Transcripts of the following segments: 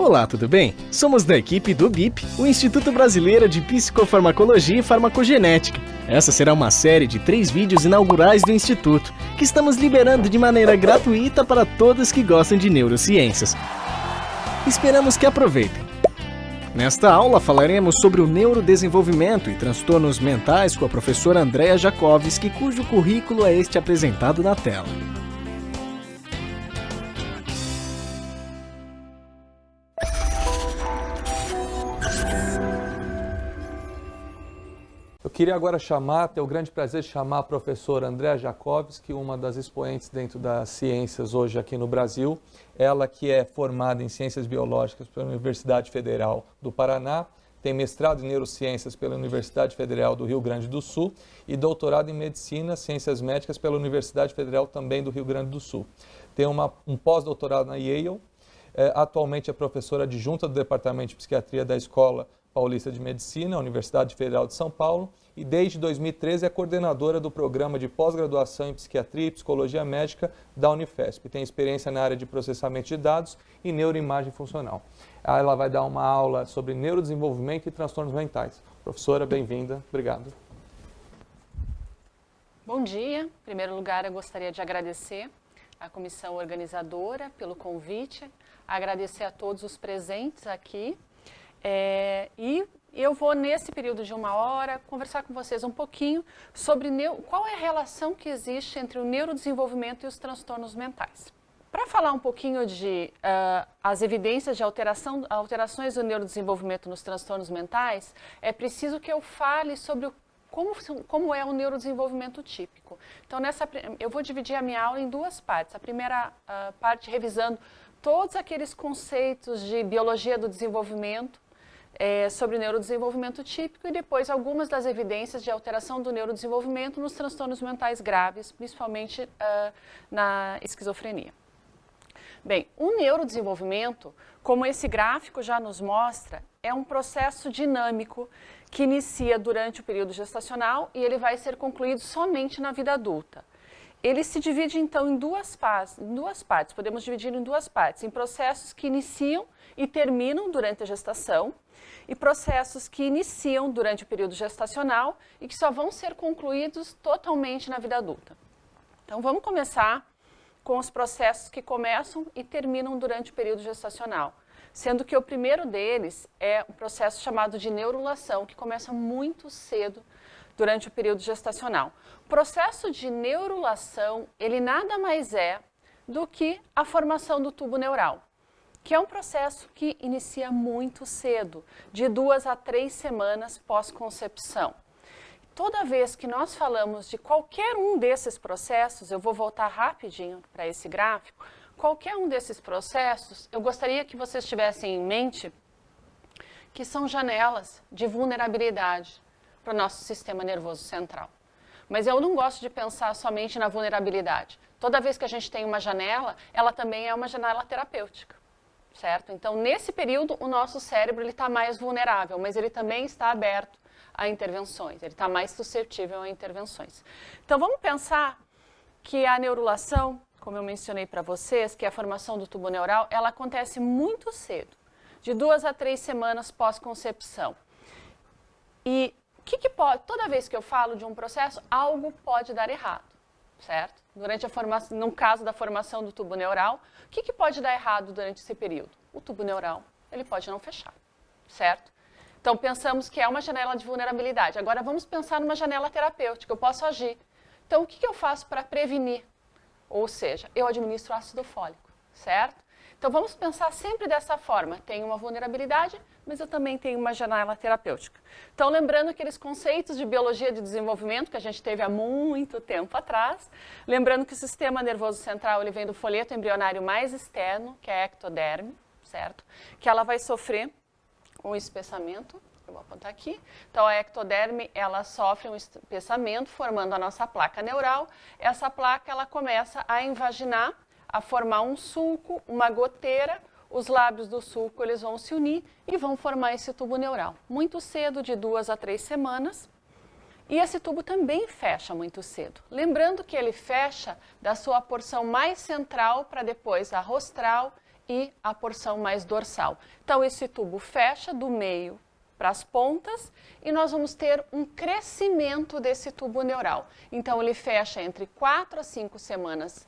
Olá, tudo bem? Somos da equipe do BIP, o Instituto Brasileiro de Psicofarmacologia e Farmacogenética. Essa será uma série de 3 vídeos inaugurais do Instituto, que estamos liberando de maneira gratuita para todos que gostam de neurociências. Esperamos que aproveitem. Nesta aula falaremos sobre o neurodesenvolvimento e transtornos mentais com a professora Andrea Jakovski, cujo currículo é este apresentado na tela. Eu queria agora ter o grande prazer de chamar a professora Andrea Jakovski, uma das expoentes dentro das ciências hoje aqui no Brasil. Ela que é formada em Ciências Biológicas pela Universidade Federal do Paraná, tem mestrado em Neurociências pela Universidade Federal do Rio Grande do Sul e doutorado em Medicina, Ciências Médicas pela Universidade Federal também do Rio Grande do Sul. Tem um pós-doutorado na Yale, atualmente é professora adjunta do Departamento de Psiquiatria da Escola Paulista de Medicina, Universidade Federal de São Paulo, e desde 2013 é coordenadora do programa de pós-graduação em Psiquiatria e Psicologia Médica da Unifesp. Tem experiência na área de processamento de dados e neuroimagem funcional. Ela vai dar uma aula sobre neurodesenvolvimento e transtornos mentais. Professora, bem-vinda. Obrigado. Bom dia. Em primeiro lugar, eu gostaria de agradecer à comissão organizadora pelo convite, agradecer a todos os presentes aqui. E eu vou, nesse período de 1 hora, conversar com vocês um pouquinho sobre qual é a relação que existe entre o neurodesenvolvimento e os transtornos mentais. Para falar um pouquinho de as evidências de alterações do neurodesenvolvimento nos transtornos mentais, é preciso que eu fale sobre como é o neurodesenvolvimento típico. Então, eu vou dividir a minha aula em 2 partes. A primeira parte revisando todos aqueles conceitos de biologia do desenvolvimento, sobre neurodesenvolvimento típico e depois algumas das evidências de alteração do neurodesenvolvimento nos transtornos mentais graves, principalmente na esquizofrenia. Bem, o neurodesenvolvimento, como esse gráfico já nos mostra, é um processo dinâmico que inicia durante o período gestacional e ele vai ser concluído somente na vida adulta. Ele se divide, então, em duas partes, podemos dividir em 2 partes, em processos que iniciam e terminam durante a gestação e processos que iniciam durante o período gestacional e que só vão ser concluídos totalmente na vida adulta. Então, vamos começar com os processos que começam e terminam durante o período gestacional, sendo que o primeiro deles é um processo chamado de neurulação, que começa muito cedo durante o período gestacional. O processo de neurulação, ele nada mais é do que a formação do tubo neural, que é um processo que inicia muito cedo, de 2 a 3 semanas pós-concepção. Toda vez que nós falamos de qualquer um desses processos, eu vou voltar rapidinho para esse gráfico, qualquer um desses processos, eu gostaria que vocês tivessem em mente que são janelas de vulnerabilidade para o nosso sistema nervoso central. Mas eu não gosto de pensar somente na vulnerabilidade. Toda vez que a gente tem uma janela, ela também é uma janela terapêutica, certo? Então, nesse período, o nosso cérebro está mais vulnerável, mas ele também está aberto a intervenções, ele está mais suscetível a intervenções. Então, vamos pensar que a neurulação, como eu mencionei para vocês, que é a formação do tubo neural, ela acontece muito cedo, de 2 a 3 semanas pós-concepção. E toda vez que eu falo de um processo, algo pode dar errado, certo? Durante a formação, no caso da formação do tubo neural, o que pode dar errado durante esse período? O tubo neural, ele pode não fechar, certo? Então, pensamos que é uma janela de vulnerabilidade. Agora, vamos pensar numa janela terapêutica, eu posso agir. Então, o que eu faço para prevenir? Ou seja, eu administro ácido fólico, certo? Então, vamos pensar sempre dessa forma. Tenho uma vulnerabilidade, mas eu também tenho uma janela terapêutica. Então, lembrando aqueles conceitos de biologia de desenvolvimento que a gente teve há muito tempo atrás, lembrando que o sistema nervoso central ele vem do folheto embrionário mais externo, que é a ectoderme, certo? Que ela vai sofrer um espessamento, eu vou apontar aqui. Então, a ectoderme, ela sofre um espessamento, formando a nossa placa neural. Essa placa, ela começa a invaginar, a formar um sulco, uma goteira, os lábios do sulco eles vão se unir e vão formar esse tubo neural. Muito cedo, de 2 a 3 semanas, e esse tubo também fecha muito cedo. Lembrando que ele fecha da sua porção mais central para depois a rostral e a porção mais dorsal. Então, esse tubo fecha do meio para as pontas e nós vamos ter um crescimento desse tubo neural. Então, ele fecha entre 4 a 5 semanas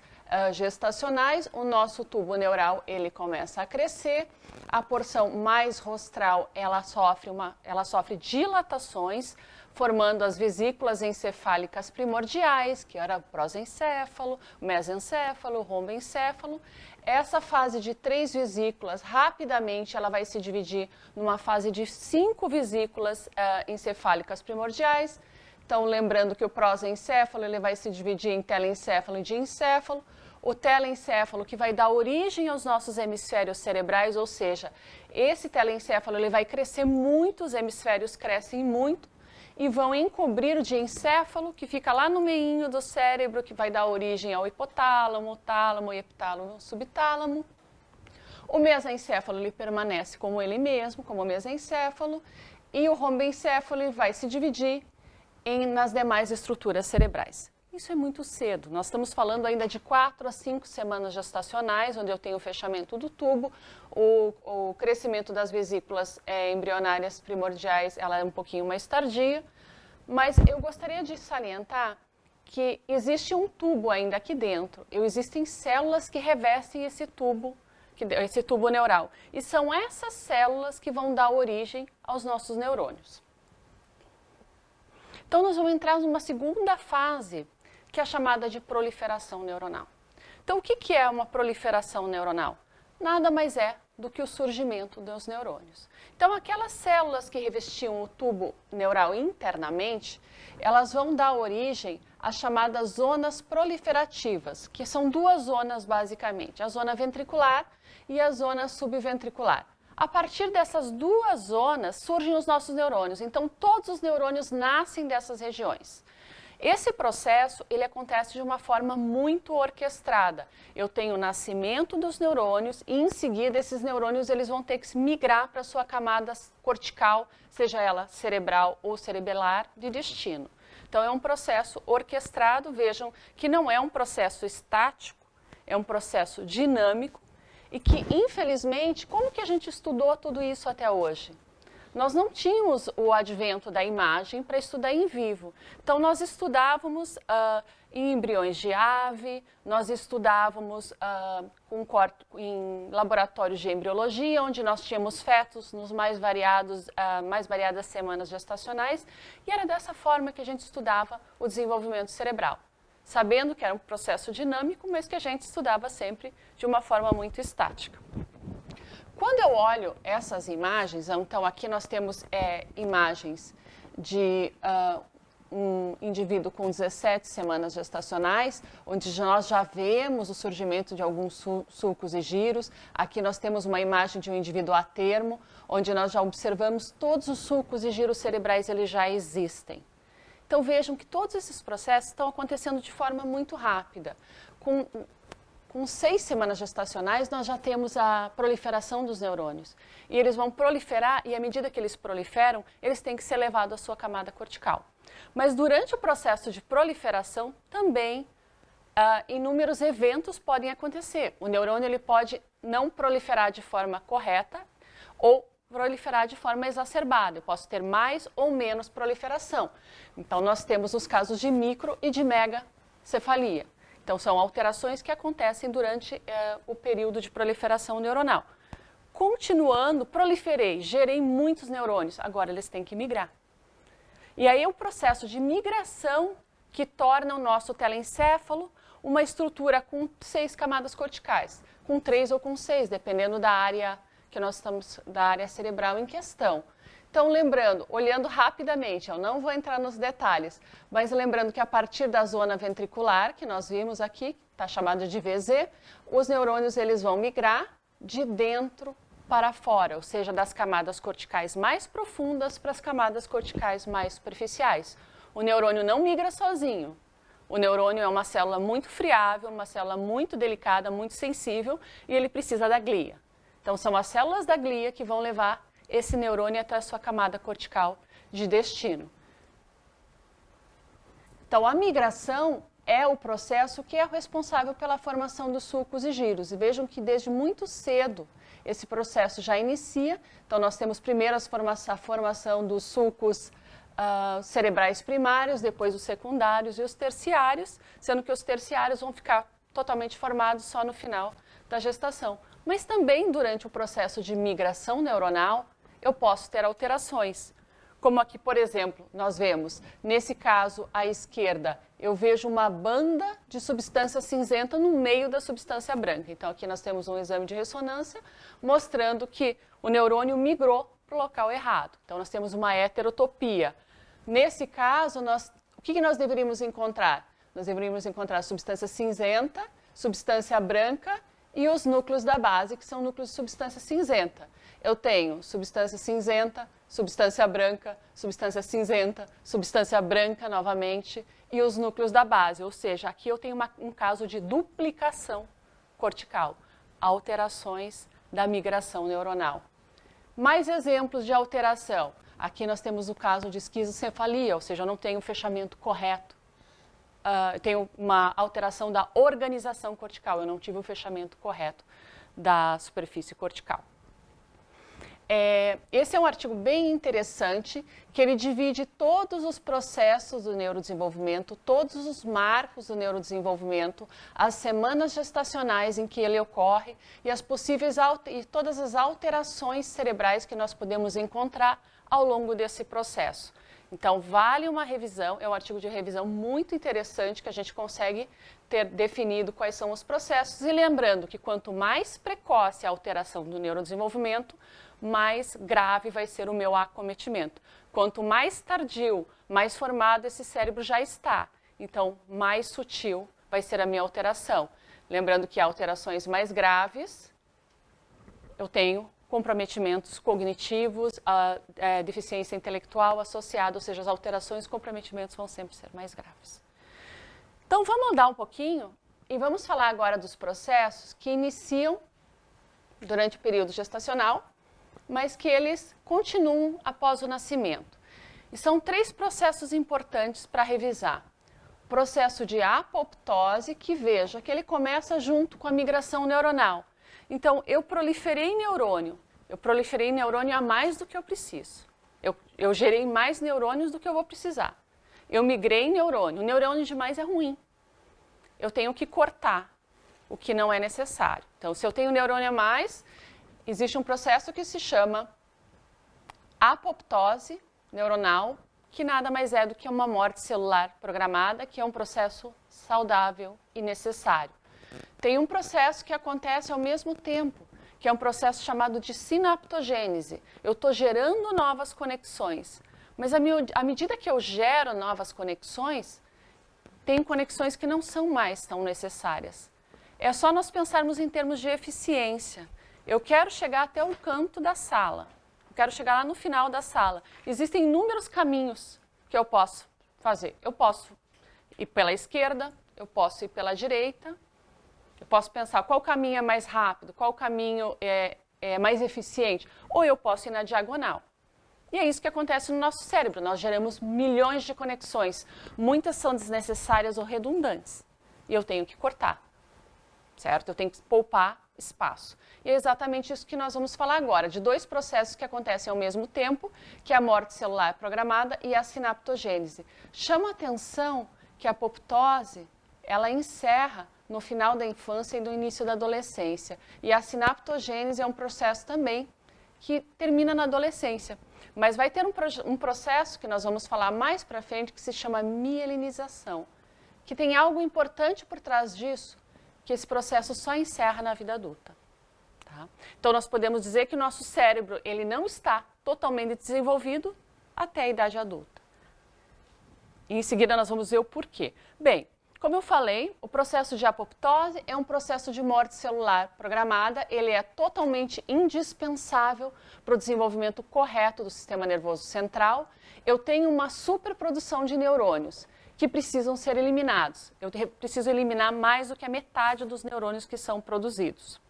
gestacionais, o nosso tubo neural ele começa a crescer, a porção mais rostral ela sofre dilatações, formando as vesículas encefálicas primordiais, que era o prosencéfalo, o mesencéfalo, o romboencéfalo. Essa fase de 3 vesículas, rapidamente ela vai se dividir numa fase de 5 vesículas encefálicas primordiais. Então, lembrando que o prosencéfalo ele vai se dividir em telencéfalo e diencéfalo. O telencéfalo que vai dar origem aos nossos hemisférios cerebrais, ou seja, esse telencéfalo ele vai crescer muito, os hemisférios crescem muito e vão encobrir o diencéfalo, que fica lá no meinho do cérebro, que vai dar origem ao hipotálamo, o tálamo, heptálamo, subtálamo. O mesencéfalo ele permanece como ele mesmo, como o mesencéfalo, e o romboencéfalo vai se dividir nas demais estruturas cerebrais. Isso é muito cedo, nós estamos falando ainda de 4 a 5 semanas gestacionais, onde eu tenho o fechamento do tubo, o crescimento das vesículas embrionárias primordiais, ela é um pouquinho mais tardia, mas eu gostaria de salientar que existe um tubo ainda aqui dentro, existem células que revestem esse tubo neural, e são essas células que vão dar origem aos nossos neurônios. Então, nós vamos entrar numa segunda fase, que é a chamada de proliferação neuronal. Então, o que é uma proliferação neuronal? Nada mais é do que o surgimento dos neurônios. Então, aquelas células que revestiam o tubo neural internamente, elas vão dar origem às chamadas zonas proliferativas, que são 2 zonas basicamente, a zona ventricular e a zona subventricular. A partir dessas 2 zonas surgem os nossos neurônios, então todos os neurônios nascem dessas regiões. Esse processo ele acontece de uma forma muito orquestrada. Eu tenho o nascimento dos neurônios e em seguida esses neurônios eles vão ter que migrar para a sua camada cortical, seja ela cerebral ou cerebelar, de destino. Então é um processo orquestrado, vejam que não é um processo estático, é um processo dinâmico e que infelizmente, como que a gente estudou tudo isso até hoje? Nós não tínhamos o advento da imagem para estudar em vivo. Então, nós estudávamos em embriões de ave, nós estudávamos em laboratórios de embriologia, onde nós tínhamos fetos nos mais variadas semanas gestacionais, e era dessa forma que a gente estudava o desenvolvimento cerebral, sabendo que era um processo dinâmico, mas que a gente estudava sempre de uma forma muito estática. Quando eu olho essas imagens, então aqui nós temos imagens de um indivíduo com 17 semanas gestacionais, onde nós já vemos o surgimento de alguns sulcos e giros. Aqui nós temos uma imagem de um indivíduo a termo, onde nós já observamos todos os sulcos e giros cerebrais, eles já existem. Então vejam que todos esses processos estão acontecendo de forma muito rápida. Com 6 semanas gestacionais, nós já temos a proliferação dos neurônios. E eles vão proliferar, e à medida que eles proliferam, eles têm que ser levados à sua camada cortical. Mas durante o processo de proliferação, também inúmeros eventos podem acontecer. O neurônio ele pode não proliferar de forma correta ou proliferar de forma exacerbada. Eu posso ter mais ou menos proliferação. Então, nós temos os casos de micro e de megacefalia. Então, são alterações que acontecem durante o período de proliferação neuronal. Continuando, proliferei, gerei muitos neurônios, agora eles têm que migrar. E aí, o processo de migração que torna o nosso telencéfalo uma estrutura com 6 camadas corticais, com 3 ou com 6, dependendo da área que nós estamos, da área cerebral em questão. Então, lembrando, olhando rapidamente, eu não vou entrar nos detalhes, mas lembrando que a partir da zona ventricular, que nós vimos aqui, está chamada de VZ, os neurônios eles vão migrar de dentro para fora, ou seja, das camadas corticais mais profundas para as camadas corticais mais superficiais. O neurônio não migra sozinho. O neurônio é uma célula muito friável, uma célula muito delicada, muito sensível, e ele precisa da glia. Então, são as células da glia que vão levar esse neurônio até a sua camada cortical de destino. Então, a migração é o processo que é responsável pela formação dos sulcos e giros. E vejam que desde muito cedo esse processo já inicia. Então, nós temos primeiro a formação dos sulcos cerebrais primários, depois os secundários e os terciários, sendo que os terciários vão ficar totalmente formados só no final da gestação. Mas também durante o processo de migração neuronal, eu posso ter alterações. Como aqui, por exemplo, nós vemos, nesse caso, à esquerda, eu vejo uma banda de substância cinzenta no meio da substância branca. Então, aqui nós temos um exame de ressonância mostrando que o neurônio migrou para o local errado. Então, nós temos uma heterotopia. Nesse caso, o que nós deveríamos encontrar? Nós deveríamos encontrar substância cinzenta, substância branca e os núcleos da base, que são núcleos de substância cinzenta. Eu tenho substância cinzenta, substância branca, substância cinzenta, substância branca novamente e os núcleos da base. Ou seja, aqui eu tenho um caso de duplicação cortical, alterações da migração neuronal. Mais exemplos de alteração. Aqui nós temos o caso de esquizocefalia, ou seja, eu não tenho um fechamento correto. Tenho uma alteração da organização cortical, eu não tive o fechamento correto da superfície cortical. Esse é um artigo bem interessante, que ele divide todos os processos do neurodesenvolvimento, todos os marcos do neurodesenvolvimento, as semanas gestacionais em que ele ocorre e as possíveis e todas as alterações cerebrais que nós podemos encontrar ao longo desse processo. Então, vale uma revisão, é um artigo de revisão muito interessante que a gente consegue ter definido quais são os processos e lembrando que quanto mais precoce a alteração do neurodesenvolvimento, mais grave vai ser o meu acometimento. Quanto mais tardio, mais formado esse cérebro já está, então mais sutil vai ser a minha alteração. Lembrando que alterações mais graves, eu tenho comprometimentos cognitivos, deficiência intelectual associada, ou seja, as alterações e comprometimentos vão sempre ser mais graves. Então, vamos mudar um pouquinho e vamos falar agora dos processos que iniciam durante o período gestacional, mas que eles continuam após o nascimento. E são 3 processos importantes para revisar. O processo de apoptose, que veja que ele começa junto com a migração neuronal. Então, eu proliferei neurônio a mais do que eu preciso. Eu gerei mais neurônios do que eu vou precisar. Eu migrei neurônio. O neurônio demais é ruim. Eu tenho que cortar o que não é necessário. Então, se eu tenho neurônio a mais, existe um processo que se chama apoptose neuronal, que nada mais é do que uma morte celular programada, que é um processo saudável e necessário. Tem um processo que acontece ao mesmo tempo, que é um processo chamado de sinaptogênese. Eu estou gerando novas conexões, mas à medida que eu gero novas conexões, tem conexões que não são mais tão necessárias. É só nós pensarmos em termos de eficiência. Eu quero chegar até o canto da sala, eu quero chegar lá no final da sala. Existem inúmeros caminhos que eu posso fazer. Eu posso ir pela esquerda, eu posso ir pela direita, eu posso pensar qual caminho é mais rápido, qual caminho é mais eficiente, ou eu posso ir na diagonal. E é isso que acontece no nosso cérebro, nós geramos milhões de conexões, muitas são desnecessárias ou redundantes, e eu tenho que cortar, certo? Eu tenho que poupar espaço. E é exatamente isso que nós vamos falar agora, de 2 processos que acontecem ao mesmo tempo, que é a morte celular programada e a sinaptogênese. Chama a atenção que a apoptose, ela encerra no final da infância e no início da adolescência. E a sinaptogênese é um processo também que termina na adolescência. Mas vai ter um processo que nós vamos falar mais para frente que se chama mielinização, que tem algo importante por trás disso, que esse processo só encerra na vida adulta. Tá? Então, nós podemos dizer que o nosso cérebro ele não está totalmente desenvolvido até a idade adulta. E em seguida, nós vamos ver o porquê. Bem, como eu falei, o processo de apoptose é um processo de morte celular programada, ele é totalmente indispensável para o desenvolvimento correto do sistema nervoso central. Eu tenho uma superprodução de neurônios que precisam ser eliminados. Eu preciso eliminar mais do que a metade dos neurônios que são produzidos.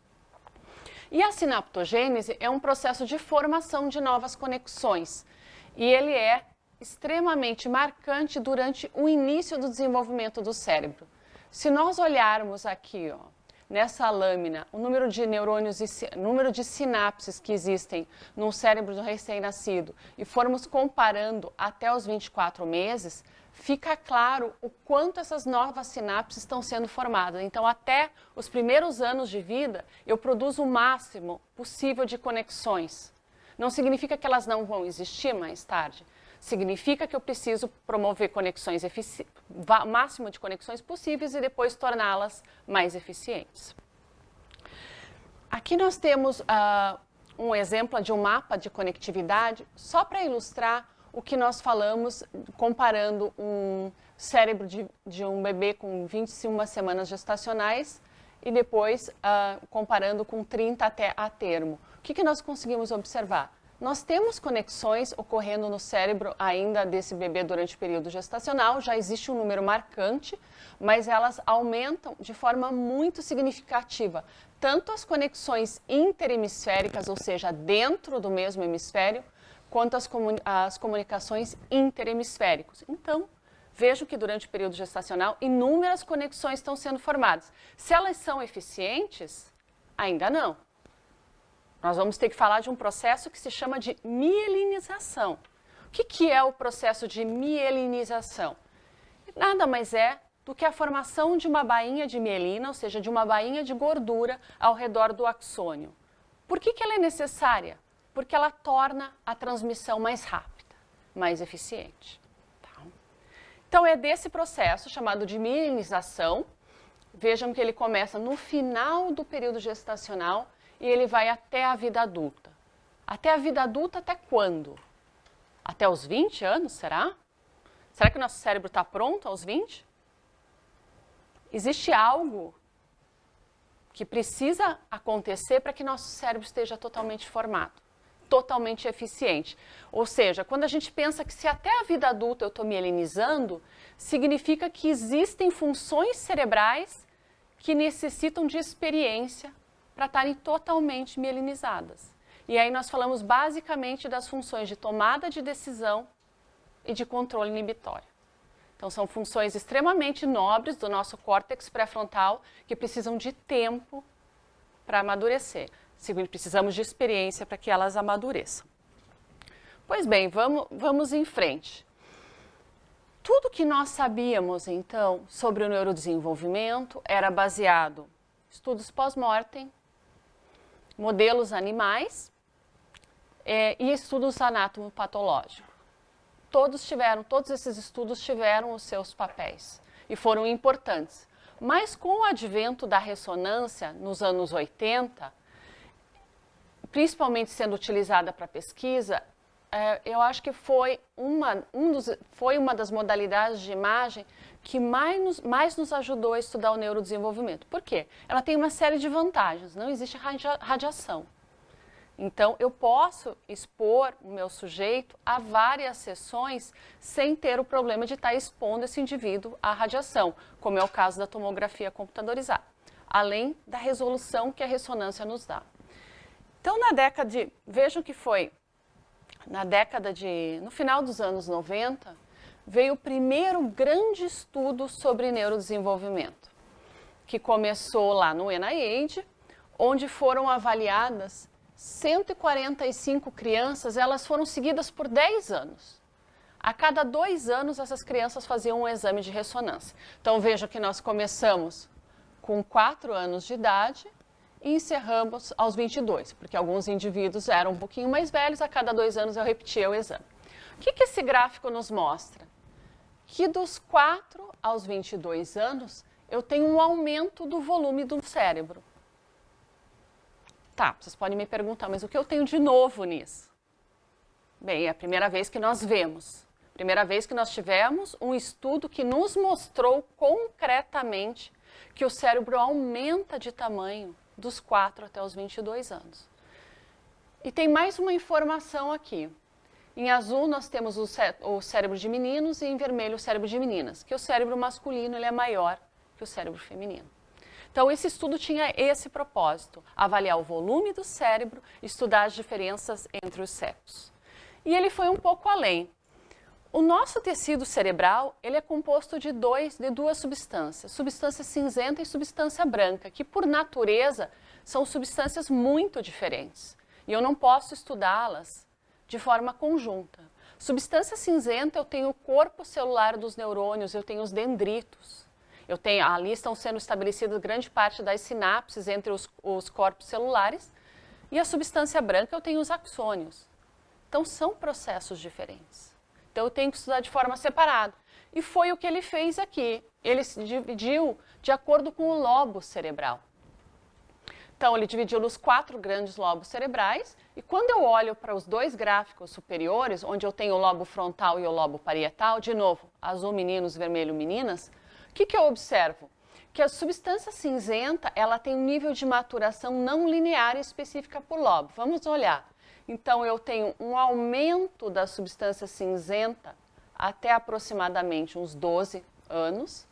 E a sinaptogênese é um processo de formação de novas conexões. E ele é extremamente marcante durante o início do desenvolvimento do cérebro. Se nós olharmos aqui, ó, nessa lâmina, o número de neurônios e número de sinapses que existem no cérebro do recém-nascido e formos comparando até os 24 meses, fica claro o quanto essas novas sinapses estão sendo formadas. Então, até os primeiros anos de vida, eu produzo o máximo possível de conexões. Não significa que elas não vão existir mais tarde. Significa que eu preciso promover conexões o máximo de conexões possíveis e depois torná-las mais eficientes. Aqui nós temos um exemplo de um mapa de conectividade, só para ilustrar o que nós falamos, comparando um cérebro de um bebê com 21 semanas gestacionais e depois comparando com 30 até a termo. O que nós conseguimos observar? Nós temos conexões ocorrendo no cérebro ainda desse bebê durante o período gestacional, já existe um número marcante, mas elas aumentam de forma muito significativa, tanto as conexões interhemisféricas, ou seja, dentro do mesmo hemisfério, quanto as comunicações interhemisféricas. Então, vejo que durante o período gestacional, inúmeras conexões estão sendo formadas. Se elas são eficientes, ainda não. Nós vamos ter que falar de um processo que se chama de mielinização. O que é o processo de mielinização? Nada mais é do que a formação de uma bainha de mielina, ou seja, de uma bainha de gordura ao redor do axônio. Por que ela é necessária? Porque ela torna a transmissão mais rápida, mais eficiente. Tá? Então, é desse processo chamado de mielinização. Vejam que ele começa no final do período gestacional e ele vai até a vida adulta. Até a vida adulta até quando? Até os 20 anos, será? Será que o nosso cérebro está pronto aos 20? Existe algo que precisa acontecer para que nosso cérebro esteja totalmente formado, totalmente eficiente. Ou seja, quando a gente pensa que se até a vida adulta eu estou mielinizando, significa que existem funções cerebrais que necessitam de experiência para estarem totalmente mielinizadas. E aí nós falamos basicamente das funções de tomada de decisão e de controle inibitório. Então são funções extremamente nobres do nosso córtex pré-frontal que precisam de tempo para amadurecer. Precisamos de experiência para que elas amadureçam. Pois bem, vamos em frente. Tudo que nós sabíamos, então, sobre o neurodesenvolvimento era baseado em estudos pós-mortem, modelos animais e estudos anatomopatológicos. Todos esses estudos tiveram os seus papéis e foram importantes. Mas com o advento da ressonância nos anos 80, principalmente sendo utilizada para pesquisa, eu acho que foi uma das modalidades de imagem que mais nos ajudou a estudar o neurodesenvolvimento. Por quê? Ela tem uma série de vantagens, não existe radiação. Então, eu posso expor o meu sujeito a várias sessões sem ter o problema de estar expondo esse indivíduo à radiação, como é o caso da tomografia computadorizada, além da resolução que a ressonância nos dá. Então, vejam que foi no final dos anos 90, veio o primeiro grande estudo sobre neurodesenvolvimento, que começou lá no NIH, onde foram avaliadas 145 crianças, elas foram seguidas por 10 anos. A cada 2 anos, essas crianças faziam um exame de ressonância. Então, vejam que nós começamos com 4 anos de idade e encerramos aos 22, porque alguns indivíduos eram um pouquinho mais velhos, a cada 2 anos eu repetia o exame. O que esse gráfico nos mostra? Que dos 4 aos 22 anos, eu tenho um aumento do volume do cérebro. Tá, vocês podem me perguntar, mas o que eu tenho de novo nisso? Bem, é a primeira vez que nós vemos. Primeira vez que nós tivemos um estudo que nos mostrou concretamente que o cérebro aumenta de tamanho dos 4 até os 22 anos. E tem mais uma informação aqui. Em azul nós temos o cérebro de meninos e em vermelho o cérebro de meninas, que o cérebro masculino ele é maior que o cérebro feminino. Então, esse estudo tinha esse propósito, avaliar o volume do cérebro, estudar as diferenças entre os sexos. E ele foi um pouco além. O nosso tecido cerebral, ele é composto de duas substâncias, substância cinzenta e substância branca, que por natureza são substâncias muito diferentes. E eu não posso estudá-las de forma conjunta. Substância cinzenta, eu tenho o corpo celular dos neurônios, eu tenho os dendritos. Ali estão sendo estabelecidas grande parte das sinapses entre os corpos celulares. E a substância branca, eu tenho os axônios. Então, são processos diferentes. Então, eu tenho que estudar de forma separada. E foi o que ele fez aqui. Ele se dividiu de acordo com o lobo cerebral. Então, ele dividiu nos 4 grandes lobos cerebrais. E quando eu olho para os 2 gráficos superiores, onde eu tenho o lobo frontal e o lobo parietal, de novo, azul meninos, vermelho meninas, o que eu observo? Que a substância cinzenta, ela tem um nível de maturação não linear específica por lobo. Vamos olhar. Então, eu tenho um aumento da substância cinzenta até aproximadamente uns 12 anos,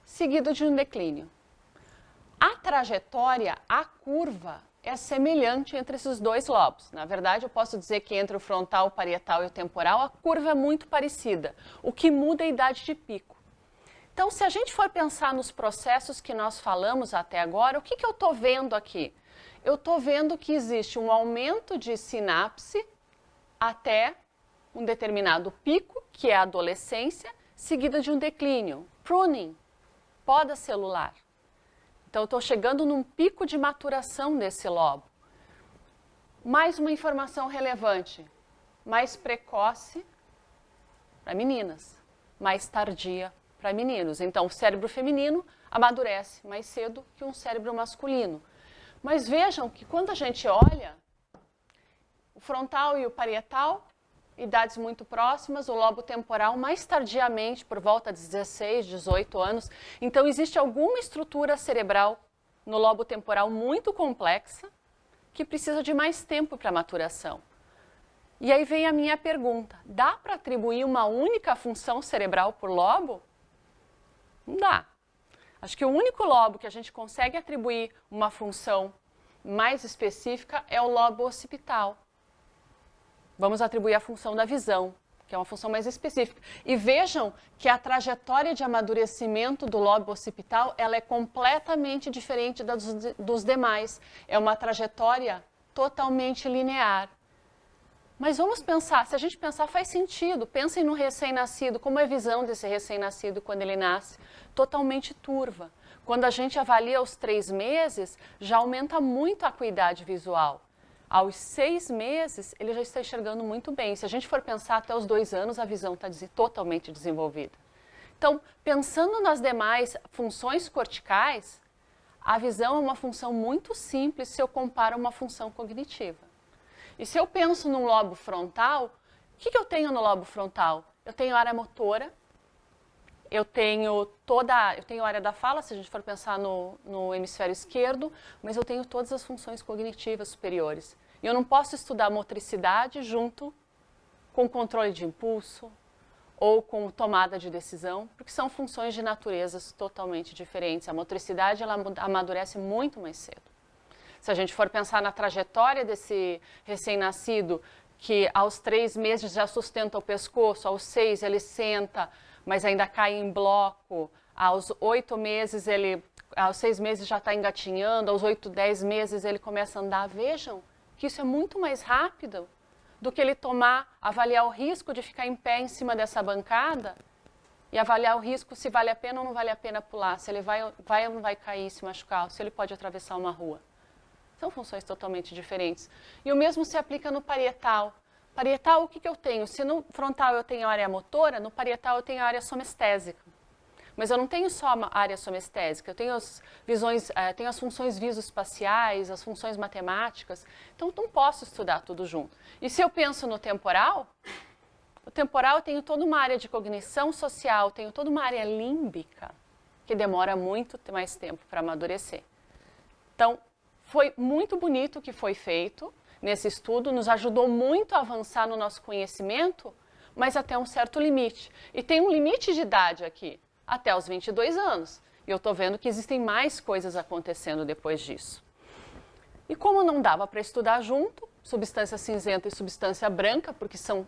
seguido de um declínio. A trajetória, a curva, é semelhante entre esses 2 lobos. Na verdade, eu posso dizer que entre o frontal, o parietal e o temporal, a curva é muito parecida. O que muda é a idade de pico. Então, se a gente for pensar nos processos que nós falamos até agora, o que eu estou vendo aqui? Eu estou vendo que existe um aumento de sinapse até um determinado pico, que é a adolescência, seguida de um declínio, pruning, poda celular. Então, eu estou chegando num pico de maturação desse lobo. Mais uma informação relevante, mais precoce para meninas, mais tardia para meninos. Então, o cérebro feminino amadurece mais cedo que um cérebro masculino. Mas vejam que quando a gente olha, o frontal e o parietal, idades muito próximas, o lobo temporal mais tardiamente, por volta de 16, 18 anos. Então, existe alguma estrutura cerebral no lobo temporal muito complexa que precisa de mais tempo para maturação. E aí vem a minha pergunta, dá para atribuir uma única função cerebral por lobo? Não dá. Acho que o único lobo que a gente consegue atribuir uma função mais específica é o lobo occipital. Vamos atribuir a função da visão, que é uma função mais específica. E vejam que a trajetória de amadurecimento do lobo occipital, ela é completamente diferente dos demais. É uma trajetória totalmente linear. Mas vamos pensar, se a gente pensar, faz sentido. Pensem no recém-nascido, como é a visão desse recém-nascido quando ele nasce? Totalmente turva. Quando a gente avalia aos 3 meses, já aumenta muito a acuidade visual. Aos 6 meses, ele já está enxergando muito bem. Se a gente for pensar até os 2 anos, a visão está totalmente desenvolvida. Então, pensando nas demais funções corticais, a visão é uma função muito simples se eu comparo a uma função cognitiva. E se eu penso num lobo frontal, o que eu tenho no lobo frontal? Eu tenho área motora, eu tenho área da fala, se a gente for pensar no hemisfério esquerdo, mas eu tenho todas as funções cognitivas superiores. E eu não posso estudar motricidade junto com controle de impulso ou com tomada de decisão, porque são funções de naturezas totalmente diferentes. A motricidade, ela amadurece muito mais cedo. Se a gente for pensar na trajetória desse recém-nascido, que aos 3 meses já sustenta o pescoço, aos 6 ele senta, mas ainda cai em bloco, aos 8 meses aos 6 meses já está engatinhando, aos 8, 10 meses ele começa a andar. Vejam que isso é muito mais rápido do que ele avaliar o risco de ficar em pé em cima dessa bancada e avaliar o risco se vale a pena ou não vale a pena pular, se ele vai ou não vai cair, se machucar, se ele pode atravessar uma rua. São funções totalmente diferentes. E o mesmo se aplica no parietal. Parietal, o que eu tenho? Se no frontal eu tenho a área motora, no parietal eu tenho a área somestésica. Mas eu não tenho só a área somestésica, eu tenho tenho as funções visoespaciais, as funções matemáticas. Então, não posso estudar tudo junto. E se eu penso no temporal, o temporal eu tenho toda uma área de cognição social, tenho toda uma área límbica, que demora muito mais tempo para amadurecer. Então, foi muito bonito o que foi feito nesse estudo, nos ajudou muito a avançar no nosso conhecimento, mas até um certo limite. E tem um limite de idade aqui, até os 22 anos. E eu estou vendo que existem mais coisas acontecendo depois disso. E como não dava para estudar junto, substância cinzenta e substância branca, porque são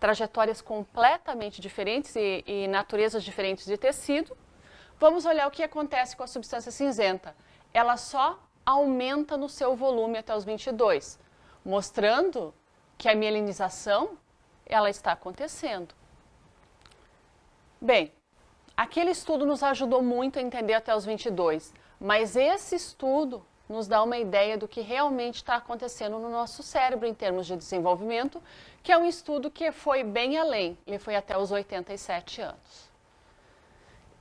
trajetórias completamente diferentes e naturezas diferentes de tecido. Vamos olhar o que acontece com a substância cinzenta. Ela só aumenta no seu volume até os 22, mostrando que a mielinização ela está acontecendo. Bem, aquele estudo nos ajudou muito a entender até os 22, mas esse estudo nos dá uma ideia do que realmente está acontecendo no nosso cérebro em termos de desenvolvimento, que é um estudo que foi bem além, ele foi até os 87 anos.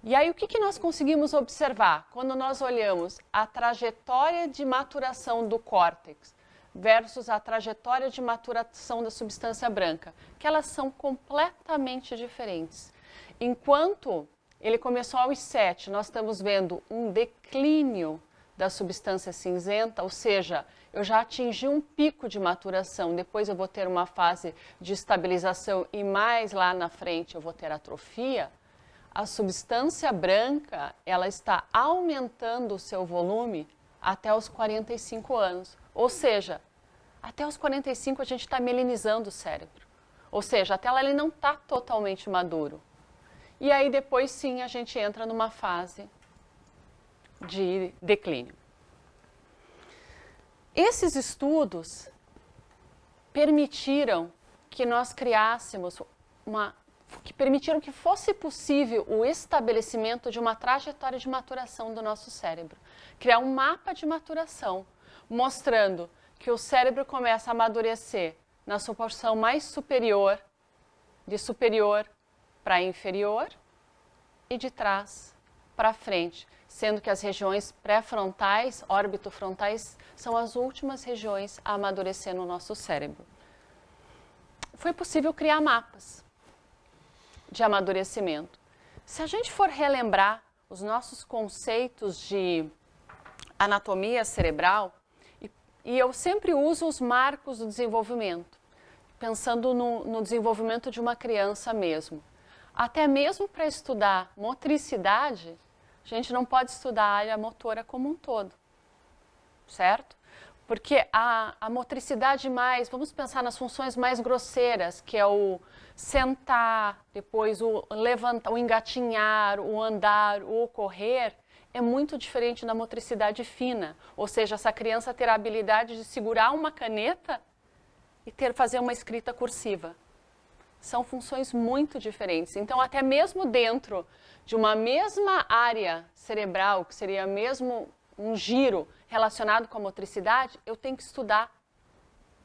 E aí o que nós conseguimos observar quando nós olhamos a trajetória de maturação do córtex versus a trajetória de maturação da substância branca? Que elas são completamente diferentes. Enquanto ele começou aos 7, nós estamos vendo um declínio da substância cinzenta, ou seja, eu já atingi um pico de maturação, depois eu vou ter uma fase de estabilização e mais lá na frente eu vou ter atrofia. A substância branca, ela está aumentando o seu volume até os 45 anos. Ou seja, até os 45 a gente está melinizando o cérebro. Ou seja, até lá ele não está totalmente maduro. E aí depois sim a gente entra numa fase de declínio. Esses estudos permitiram que nós criássemos permitiram que fosse possível o estabelecimento de uma trajetória de maturação do nosso cérebro. Criar um mapa de maturação, mostrando que o cérebro começa a amadurecer na sua porção mais superior, de superior para inferior e de trás para frente, sendo que as regiões pré-frontais, órbito-frontais, são as últimas regiões a amadurecer no nosso cérebro. Foi possível criar mapas de amadurecimento. Se a gente for relembrar os nossos conceitos de anatomia cerebral, e eu sempre uso os marcos do desenvolvimento, pensando no desenvolvimento de uma criança mesmo. Até mesmo para estudar motricidade, a gente não pode estudar a área motora como um todo, certo? Porque a motricidade mais, vamos pensar nas funções mais grosseiras, que é o sentar, depois o levantar, o engatinhar, o andar, o correr, é muito diferente da motricidade fina. Ou seja, essa criança ter a habilidade de segurar uma caneta e fazer uma escrita cursiva. São funções muito diferentes. Então, até mesmo dentro de uma mesma área cerebral, que seria mesmo um giro relacionado com a motricidade, eu tenho que estudar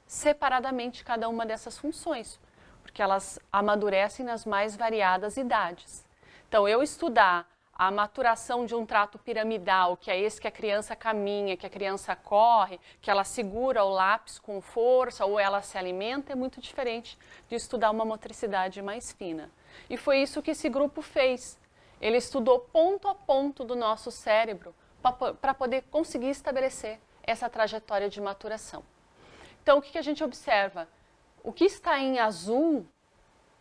separadamente cada uma dessas funções, porque elas amadurecem nas mais variadas idades. Então, eu estudar a maturação de um trato piramidal, que é esse que a criança caminha, que a criança corre, que ela segura o lápis com força ou ela se alimenta, é muito diferente de estudar uma motricidade mais fina. E foi isso que esse grupo fez. Ele estudou ponto a ponto do nosso cérebro para poder conseguir estabelecer essa trajetória de maturação. Então, o que a gente observa? O que está em azul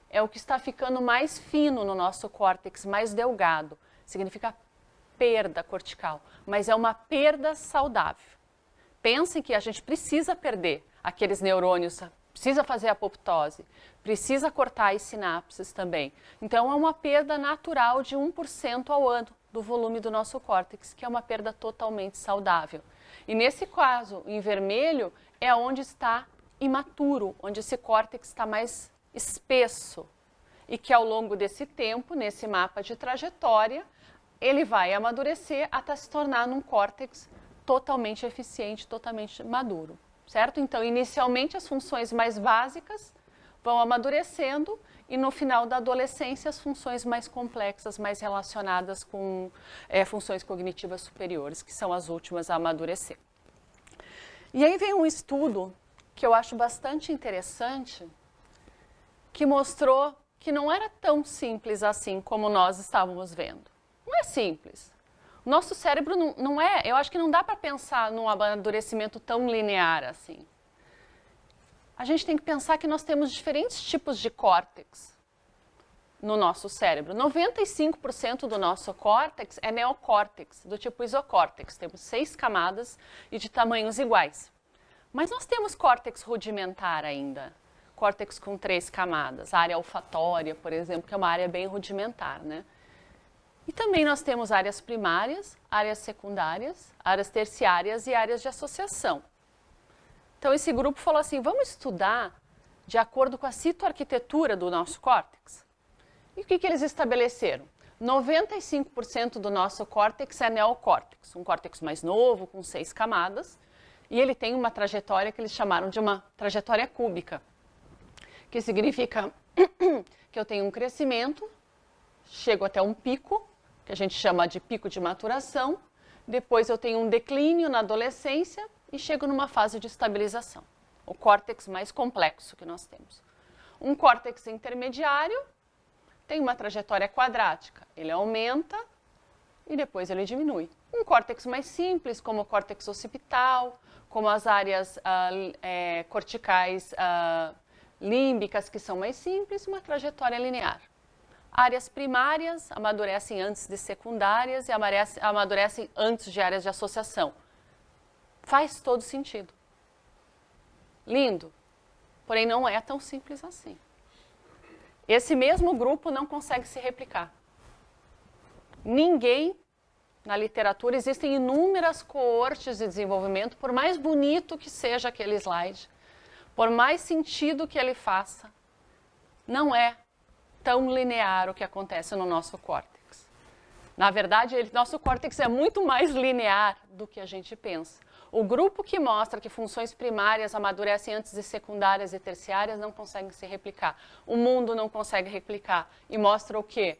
é o que está ficando mais fino no nosso córtex, mais delgado. Significa perda cortical, mas é uma perda saudável. Pensem que a gente precisa perder aqueles neurônios, precisa fazer apoptose, precisa cortar as sinapses também. Então, é uma perda natural de 1% ao ano do volume do nosso córtex, que é uma perda totalmente saudável. E nesse caso, em vermelho, é onde está imaturo, onde esse córtex está mais espesso. E que ao longo desse tempo, nesse mapa de trajetória, ele vai amadurecer até se tornar num córtex totalmente eficiente, totalmente maduro, certo? Então, inicialmente, as funções mais básicas vão amadurecendo e no final da adolescência, as funções mais complexas, mais relacionadas com funções cognitivas superiores, que são as últimas a amadurecer. E aí vem um estudo que eu acho bastante interessante, que mostrou que não era tão simples assim como nós estávamos vendo. Não é simples. O nosso cérebro não é, eu acho que não dá para pensar num amadurecimento tão linear assim. A gente tem que pensar que nós temos diferentes tipos de córtex no nosso cérebro. 95% do nosso córtex é neocórtex, do tipo isocórtex. Temos 6 camadas e de tamanhos iguais. Mas nós temos córtex rudimentar ainda. córtex com 3 camadas, a área olfatória, por exemplo, que é uma área bem rudimentar, né? E também nós temos áreas primárias, áreas secundárias, áreas terciárias e áreas de associação. Então esse grupo falou assim, vamos estudar de acordo com a citoarquitetura do nosso córtex. E o que eles estabeleceram? 95% do nosso córtex é neocórtex, um córtex mais novo, com 6 camadas, e ele tem uma trajetória que eles chamaram de uma trajetória cúbica, que significa que eu tenho um crescimento, chego até um pico, que a gente chama de pico de maturação, depois eu tenho um declínio na adolescência e chego numa fase de estabilização, o córtex mais complexo que nós temos. Um córtex intermediário tem uma trajetória quadrática, ele aumenta e depois ele diminui. Um córtex mais simples, como o córtex occipital, como as áreas corticais límbicas, que são mais simples, uma trajetória linear. Áreas primárias amadurecem antes de secundárias e amadurecem antes de áreas de associação. Faz todo sentido. Lindo, porém não é tão simples assim. Esse mesmo grupo não consegue se replicar. Ninguém, na literatura, existem inúmeras coortes de desenvolvimento, por mais bonito que seja aquele slide, por mais sentido que ele faça, não é tão linear o que acontece no nosso córtex. Na verdade, nosso córtex é muito mais linear do que a gente pensa. O grupo que mostra que funções primárias amadurecem antes de secundárias e terciárias não consegue se replicar. O mundo não consegue replicar. E mostra o quê?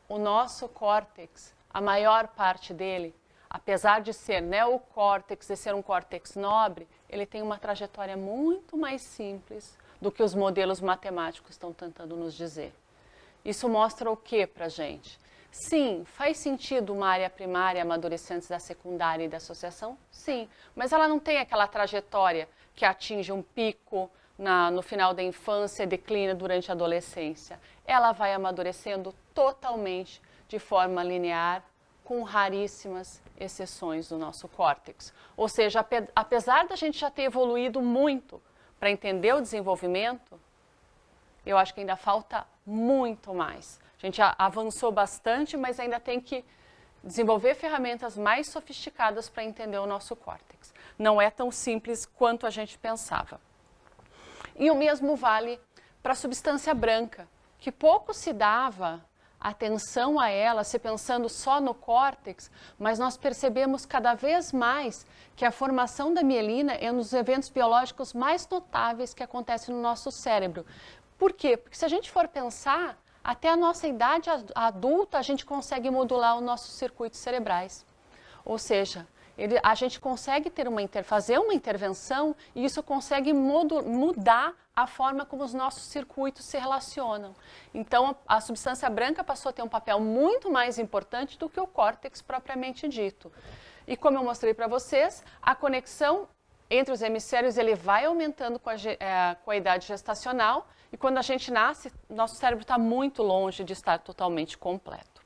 O nosso córtex, a maior parte dele, apesar de ser neocórtex, de ser um córtex nobre, ele tem uma trajetória muito mais simples do que os modelos matemáticos estão tentando nos dizer. Isso mostra o que para a gente? Sim, faz sentido uma área primária amadurecer antes da secundária e da associação? Sim, mas ela não tem aquela trajetória que atinge um pico no final da infância e declina durante a adolescência. Ela vai amadurecendo totalmente de forma linear, com raríssimas exceções do nosso córtex. Ou seja, apesar da gente já ter evoluído muito para entender o desenvolvimento, eu acho que ainda falta muito mais. A gente avançou bastante, mas ainda tem que desenvolver ferramentas mais sofisticadas para entender o nosso córtex. Não é tão simples quanto a gente pensava. E o mesmo vale para a substância branca, que pouco se dava atenção a ela, se pensando só no córtex, mas nós percebemos cada vez mais que a formação da mielina é um dos eventos biológicos mais notáveis que acontecem no nosso cérebro. Por quê? Porque se a gente for pensar, até a nossa idade adulta a gente consegue modular os nossos circuitos cerebrais. Ou seja, a gente consegue fazer uma intervenção e isso consegue mudar a forma como os nossos circuitos se relacionam. Então, a substância branca passou a ter um papel muito mais importante do que o córtex propriamente dito. E como eu mostrei para vocês, a conexão entre os hemisférios ele vai aumentando com a idade gestacional e quando a gente nasce, nosso cérebro está muito longe de estar totalmente completo.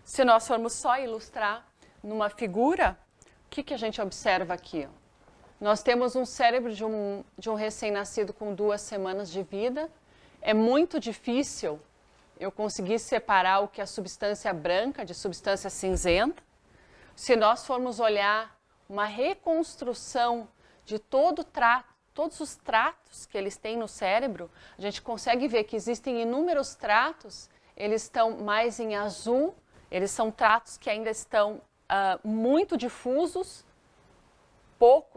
Se nós formos só ilustrar numa figura, o que a gente observa aqui? Nós temos um cérebro de um recém-nascido com 2 semanas de vida. É muito difícil eu conseguir separar o que é substância branca de substância cinzenta. Se nós formos olhar uma reconstrução de todos os tratos que eles têm no cérebro, a gente consegue ver que existem inúmeros tratos, eles estão mais em azul, eles são tratos que ainda estão muito difusos,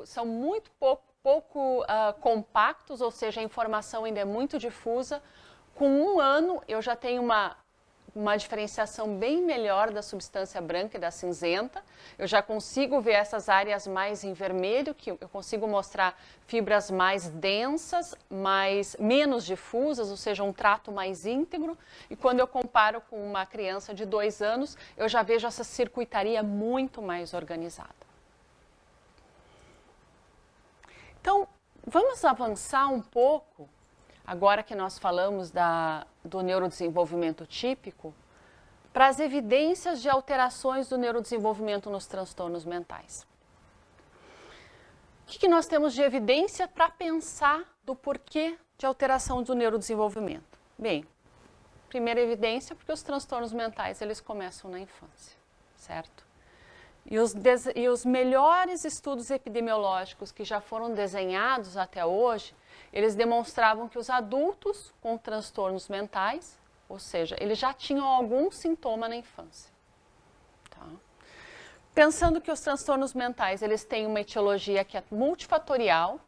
são muito pouco compactos, ou seja, a informação ainda é muito difusa. Com 1 ano, eu já tenho uma diferenciação bem melhor da substância branca e da cinzenta. Eu já consigo ver essas áreas mais em vermelho, que eu consigo mostrar fibras mais densas, menos difusas, ou seja, um trato mais íntegro. E quando eu comparo com uma criança de 2 anos, eu já vejo essa circuitaria muito mais organizada. Então, vamos avançar um pouco, agora que nós falamos do neurodesenvolvimento típico, para as evidências de alterações do neurodesenvolvimento nos transtornos mentais. O que nós temos de evidência para pensar do porquê de alteração do neurodesenvolvimento? Bem, primeira evidência, porque os transtornos mentais eles começam na infância, certo? E os melhores estudos epidemiológicos que já foram desenhados até hoje, eles demonstravam que os adultos com transtornos mentais, ou seja, eles já tinham algum sintoma na infância. Tá? Pensando que os transtornos mentais eles têm uma etiologia que é multifatorial,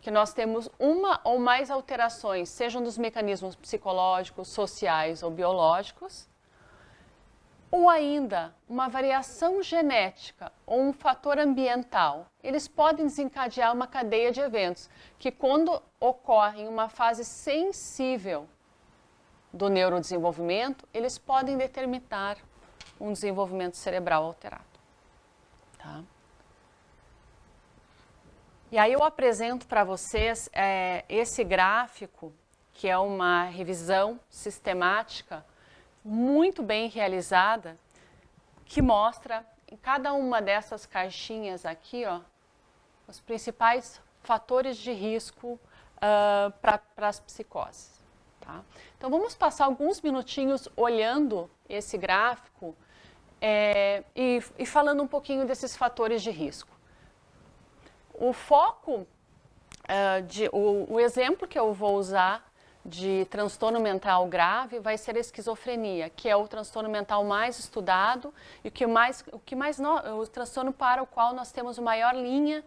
que nós temos uma ou mais alterações, sejam dos mecanismos psicológicos, sociais ou biológicos, ou ainda uma variação genética ou um fator ambiental, eles podem desencadear uma cadeia de eventos que, quando ocorrem em uma fase sensível do neurodesenvolvimento, eles podem determinar um desenvolvimento cerebral alterado. Tá? E aí eu apresento para vocês esse gráfico, que é uma revisão sistemática muito bem realizada, que mostra em cada uma dessas caixinhas aqui, ó, os principais fatores de risco para as psicoses. Tá? Então vamos passar alguns minutinhos olhando esse gráfico e falando um pouquinho desses fatores de risco. O foco, o exemplo que eu vou usar de transtorno mental grave vai ser a esquizofrenia, que é o transtorno mental mais estudado e o transtorno para o qual nós temos a maior linha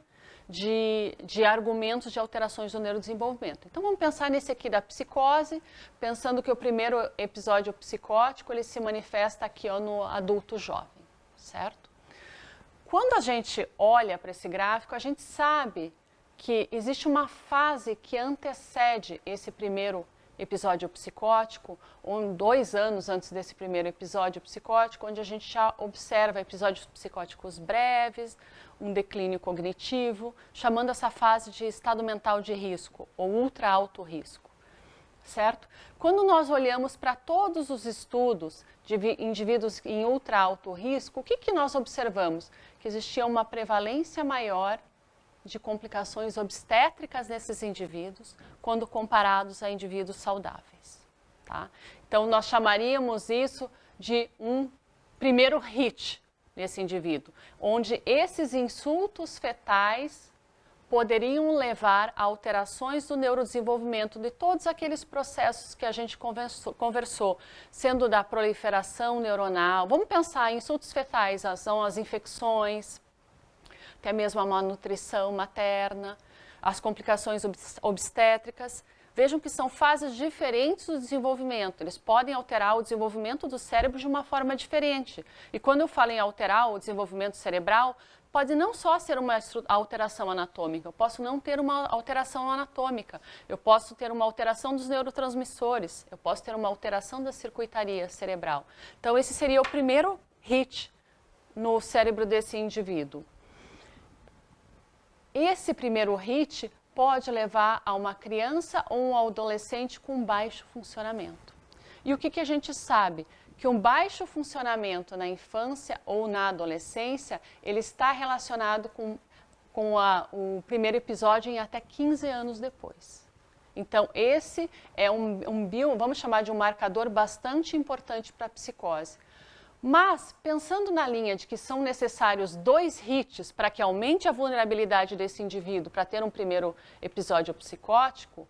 de argumentos de alterações do neurodesenvolvimento. Então vamos pensar nesse aqui da psicose, pensando que o primeiro episódio psicótico ele se manifesta aqui no adulto jovem, certo? Quando a gente olha para esse gráfico, a gente sabe que existe uma fase que antecede esse primeiro episódio psicótico, ou 2 anos antes desse primeiro episódio psicótico, onde a gente já observa episódios psicóticos breves, um declínio cognitivo, chamando essa fase de estado mental de risco, ou ultra alto risco, certo? Quando nós olhamos para todos os estudos de indivíduos em ultra alto risco, o que nós observamos? Que existia uma prevalência maior de complicações obstétricas nesses indivíduos quando comparados a indivíduos saudáveis. Tá? Então, nós chamaríamos isso de um primeiro hit nesse indivíduo, onde esses insultos fetais poderiam levar a alterações do neurodesenvolvimento de todos aqueles processos que a gente conversou, sendo da proliferação neuronal. Vamos pensar em insultos fetais, são as infecções, até mesmo a malnutrição materna, as complicações obstétricas. Vejam que são fases diferentes do desenvolvimento, eles podem alterar o desenvolvimento do cérebro de uma forma diferente. E quando eu falo em alterar o desenvolvimento cerebral, pode não só ser uma alteração anatômica, eu posso não ter uma alteração anatômica, eu posso ter uma alteração dos neurotransmissores, eu posso ter uma alteração da circuitaria cerebral. Então esse seria o primeiro hit no cérebro desse indivíduo. Esse primeiro hit pode levar a uma criança ou um adolescente com baixo funcionamento. E o que a gente sabe? Que um baixo funcionamento na infância ou na adolescência, ele está relacionado com o primeiro episódio em até 15 anos depois. Então, esse é vamos chamar de um marcador bastante importante para a psicose. Mas, pensando na linha de que são necessários 2 hits para que aumente a vulnerabilidade desse indivíduo para ter um primeiro episódio psicótico,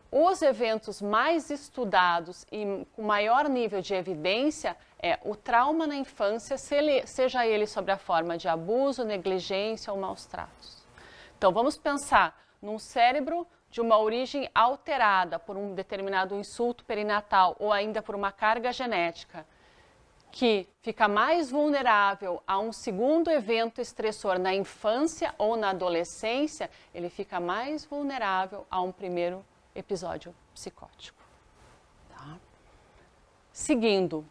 os eventos mais estudados e com maior nível de evidência é o trauma na infância, seja ele sob a forma de abuso, negligência ou maus tratos. Então, vamos pensar num cérebro de uma origem alterada por um determinado insulto perinatal ou ainda por uma carga genética, que fica mais vulnerável a um segundo evento estressor na infância ou na adolescência, ele fica mais vulnerável a um primeiro episódio psicótico. Tá? Seguindo,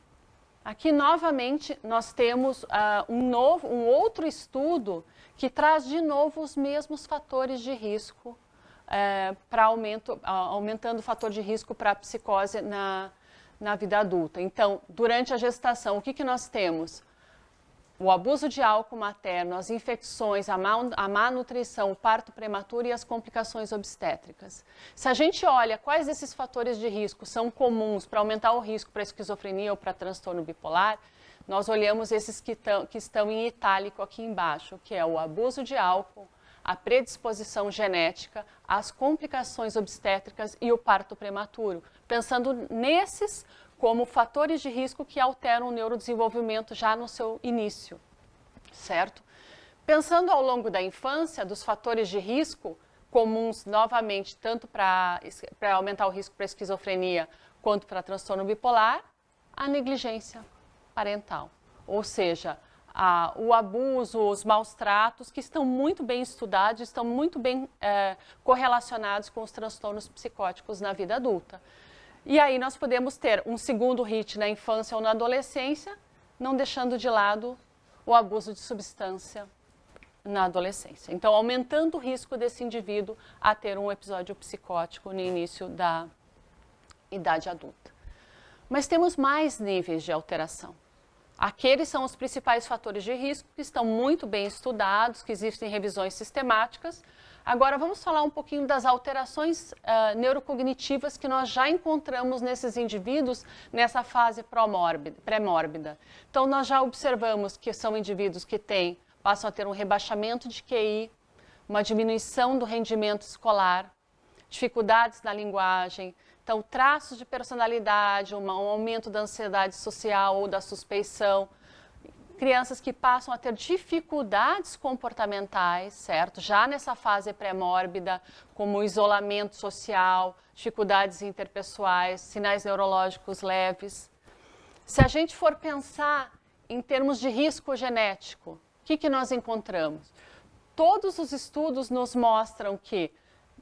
aqui novamente nós temos um outro estudo que traz de novo os mesmos fatores de risco, aumentando o fator de risco para a psicose na vida adulta. Então, durante a gestação, o que nós temos? o abuso de álcool materno, as infecções, a má nutrição, o parto prematuro e as complicações obstétricas. Se a gente olha quais desses fatores de risco são comuns para aumentar o risco para esquizofrenia ou para transtorno bipolar, nós olhamos esses que estão em itálico aqui embaixo, que é o abuso de álcool, a predisposição genética, as complicações obstétricas e o parto prematuro, pensando nesses como fatores de risco que alteram o neurodesenvolvimento já no seu início, certo? Pensando ao longo da infância, dos fatores de risco comuns, novamente, tanto para aumentar o risco para esquizofrenia quanto para transtorno bipolar, a negligência parental, ou seja, o abuso, os maus tratos, que estão muito bem estudados, estão muito bem correlacionados com os transtornos psicóticos na vida adulta. E aí nós podemos ter um segundo hit na infância ou na adolescência, não deixando de lado o abuso de substância na adolescência. Então, aumentando o risco desse indivíduo a ter um episódio psicótico no início da idade adulta. Mas temos mais níveis de alteração. Aqueles são os principais fatores de risco que estão muito bem estudados, que existem revisões sistemáticas. Agora vamos falar um pouquinho das alterações neurocognitivas que nós já encontramos nesses indivíduos nessa fase pré-mórbida. Então nós já observamos que são indivíduos que passam a ter um rebaixamento de QI, uma diminuição do rendimento escolar, dificuldades na linguagem, então traços de personalidade, um aumento da ansiedade social ou da suspeição, crianças que passam a ter dificuldades comportamentais, certo? Já nessa fase pré-mórbida, como isolamento social, dificuldades interpessoais, sinais neurológicos leves. Se a gente for pensar em termos de risco genético, o que nós encontramos? Todos os estudos nos mostram que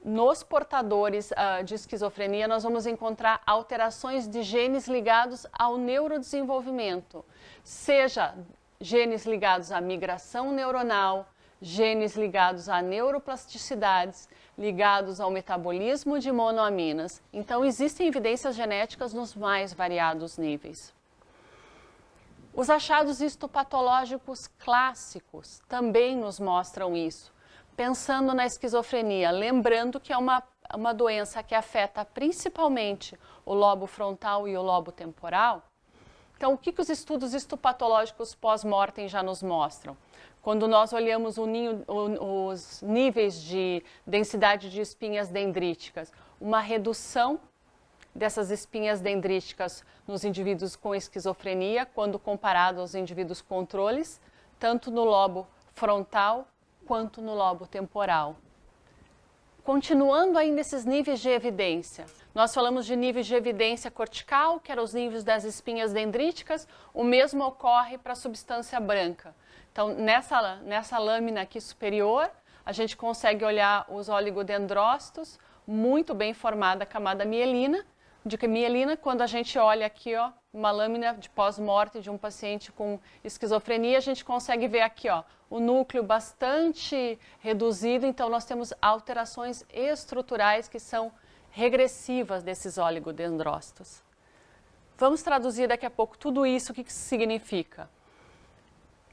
nos portadores de esquizofrenia nós vamos encontrar alterações de genes ligados ao neurodesenvolvimento, seja genes ligados à migração neuronal, genes ligados a neuroplasticidades, ligados ao metabolismo de monoaminas. Então, existem evidências genéticas nos mais variados níveis. Os achados histopatológicos clássicos também nos mostram isso. Pensando na esquizofrenia, lembrando que é uma doença que afeta principalmente o lobo frontal e o lobo temporal. Então, o que os estudos histopatológicos pós-mortem já nos mostram? Quando nós olhamos os níveis de densidade de espinhas dendríticas, uma redução dessas espinhas dendríticas nos indivíduos com esquizofrenia, quando comparado aos indivíduos controles, tanto no lobo frontal quanto no lobo temporal. Continuando aí nesses níveis de evidência, nós falamos de níveis de evidência cortical, que eram os níveis das espinhas dendríticas, o mesmo ocorre para a substância branca. Então, nessa lâmina aqui superior, a gente consegue olhar os oligodendrócitos, muito bem formada a camada mielina, quando a gente olha aqui, ó, uma lâmina de pós-morte de um paciente com esquizofrenia, a gente consegue ver aqui, ó, o núcleo bastante reduzido, então nós temos alterações estruturais que são regressivas desses oligodendrócitos. Vamos traduzir daqui a pouco tudo isso, o que isso significa.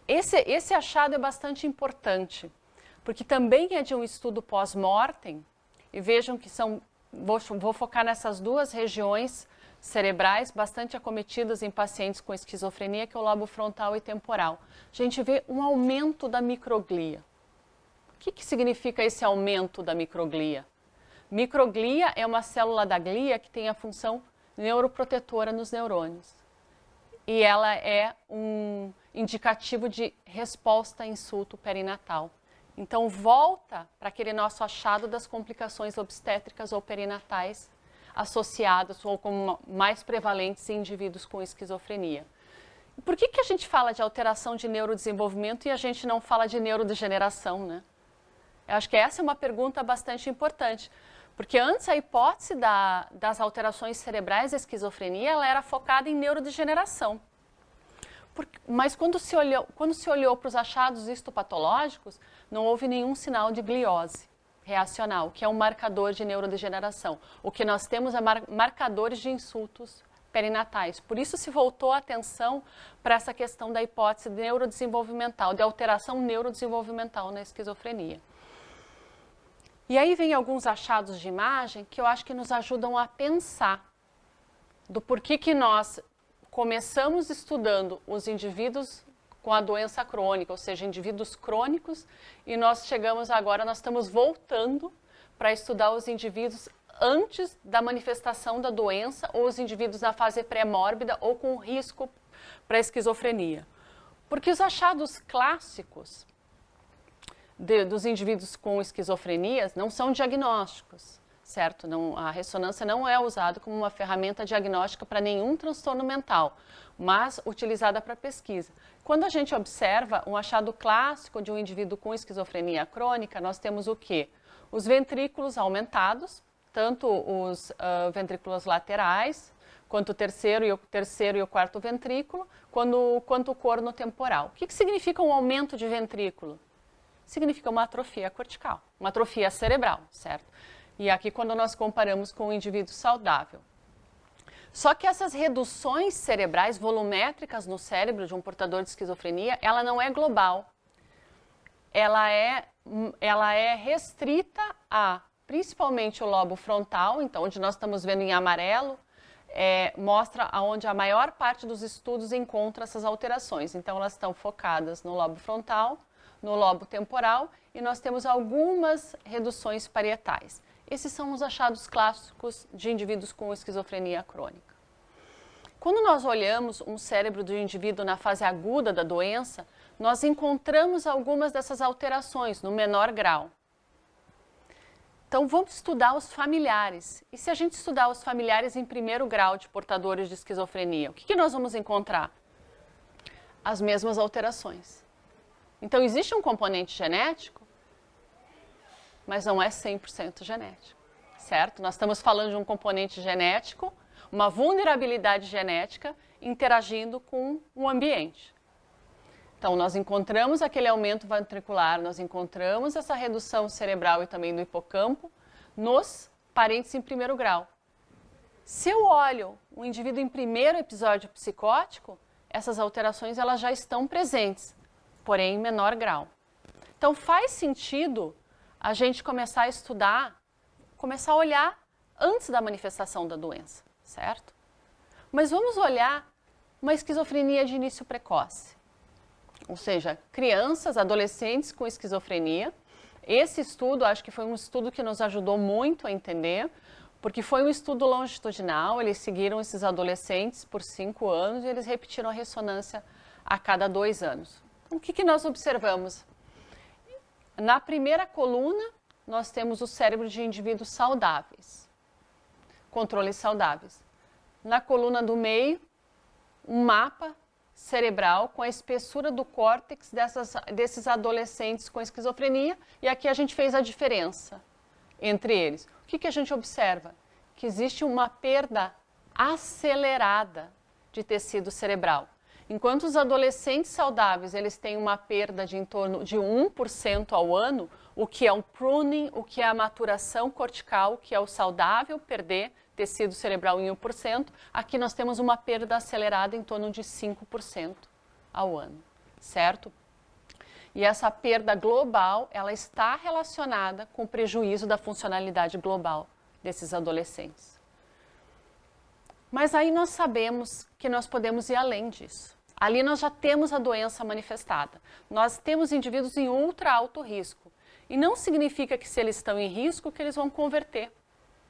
Esse achado é bastante importante, porque também é de um estudo pós-mortem, e vejam que vou focar nessas duas regiões cerebrais bastante acometidas em pacientes com esquizofrenia, que é o lobo frontal e temporal. A gente vê um aumento da microglia. O que significa esse aumento da microglia? Microglia é uma célula da glia que tem a função neuroprotetora nos neurônios. E ela é um indicativo de resposta a insulto perinatal. Então, volta para aquele nosso achado das complicações obstétricas ou perinatais associadas ou como mais prevalentes em indivíduos com esquizofrenia. Por que a gente fala de alteração de neurodesenvolvimento e a gente não fala de neurodegeneração, né? Eu acho que essa é uma pergunta bastante importante, porque antes a hipótese das alterações cerebrais da esquizofrenia ela era focada em neurodegeneração. Mas quando se olhou para os achados histopatológicos, não houve nenhum sinal de gliose reacional, que é um marcador de neurodegeneração. O que nós temos é marcadores de insultos perinatais. Por isso se voltou a atenção para essa questão da hipótese neurodesenvolvimental, de alteração neurodesenvolvimental na esquizofrenia. E aí vem alguns achados de imagem que eu acho que nos ajudam a pensar do porquê que nós começamos estudando os indivíduos com a doença crônica, ou seja, indivíduos crônicos, e nós chegamos agora, nós estamos voltando para estudar os indivíduos antes da manifestação da doença, ou os indivíduos na fase pré-mórbida ou com risco para esquizofrenia. Porque os achados clássicos dos indivíduos com esquizofrenias não são diagnósticos, certo? A ressonância não é usada como uma ferramenta diagnóstica para nenhum transtorno mental, mas utilizada para pesquisa. Quando a gente observa um achado clássico de um indivíduo com esquizofrenia crônica, nós temos o quê? Os ventrículos aumentados, tanto os ventrículos laterais, quanto o terceiro e o quarto ventrículo, quanto o corno temporal. O que significa um aumento de ventrículo? Significa uma atrofia cortical, uma atrofia cerebral, certo? E aqui quando nós comparamos com o indivíduo saudável. Só que essas reduções cerebrais volumétricas no cérebro de um portador de esquizofrenia, ela não é global. Ela é restrita a, principalmente, o lobo frontal, então onde nós estamos vendo em amarelo, mostra onde a maior parte dos estudos encontra essas alterações. Então elas estão focadas no lobo frontal, no lobo temporal, e nós temos algumas reduções parietais. Esses são os achados clássicos de indivíduos com esquizofrenia crônica. Quando nós olhamos um cérebro do indivíduo na fase aguda da doença, nós encontramos algumas dessas alterações no menor grau. Então vamos estudar os familiares. E se a gente estudar os familiares em primeiro grau de portadores de esquizofrenia, o que nós vamos encontrar? As mesmas alterações. Então existe um componente genético, mas não é 100% genético, certo? Nós estamos falando de um componente genético, uma vulnerabilidade genética interagindo com o ambiente. Então nós encontramos aquele aumento ventricular, nós encontramos essa redução cerebral e também do hipocampo nos parentes em primeiro grau. Se eu olho um indivíduo em primeiro episódio psicótico, essas alterações elas já estão presentes, porém em menor grau. Então faz sentido a gente começar a estudar, começar a olhar antes da manifestação da doença, certo? Mas vamos olhar uma esquizofrenia de início precoce, ou seja, crianças, adolescentes com esquizofrenia. Esse estudo, acho que foi um estudo que nos ajudou muito a entender, porque foi um estudo longitudinal, eles seguiram esses adolescentes por 5 anos e eles repetiram a ressonância a cada 2 anos. Então, o que nós observamos? Na primeira coluna, nós temos o cérebro de indivíduos saudáveis, controles saudáveis. Na coluna do meio, um mapa cerebral com a espessura do córtex desses adolescentes com esquizofrenia, e aqui a gente fez a diferença entre eles. O que a gente observa? Que existe uma perda acelerada de tecido cerebral. Enquanto os adolescentes saudáveis eles têm uma perda de em torno de 1% ao ano, o que é um pruning, o que é a maturação cortical, que é o saudável perder tecido cerebral em 1%, aqui nós temos uma perda acelerada em torno de 5% ao ano, certo? E essa perda global, ela está relacionada com o prejuízo da funcionalidade global desses adolescentes. Mas aí nós sabemos que nós podemos ir além disso. Ali nós já temos a doença manifestada. Nós temos indivíduos em ultra alto risco. E não significa que se eles estão em risco que eles vão converter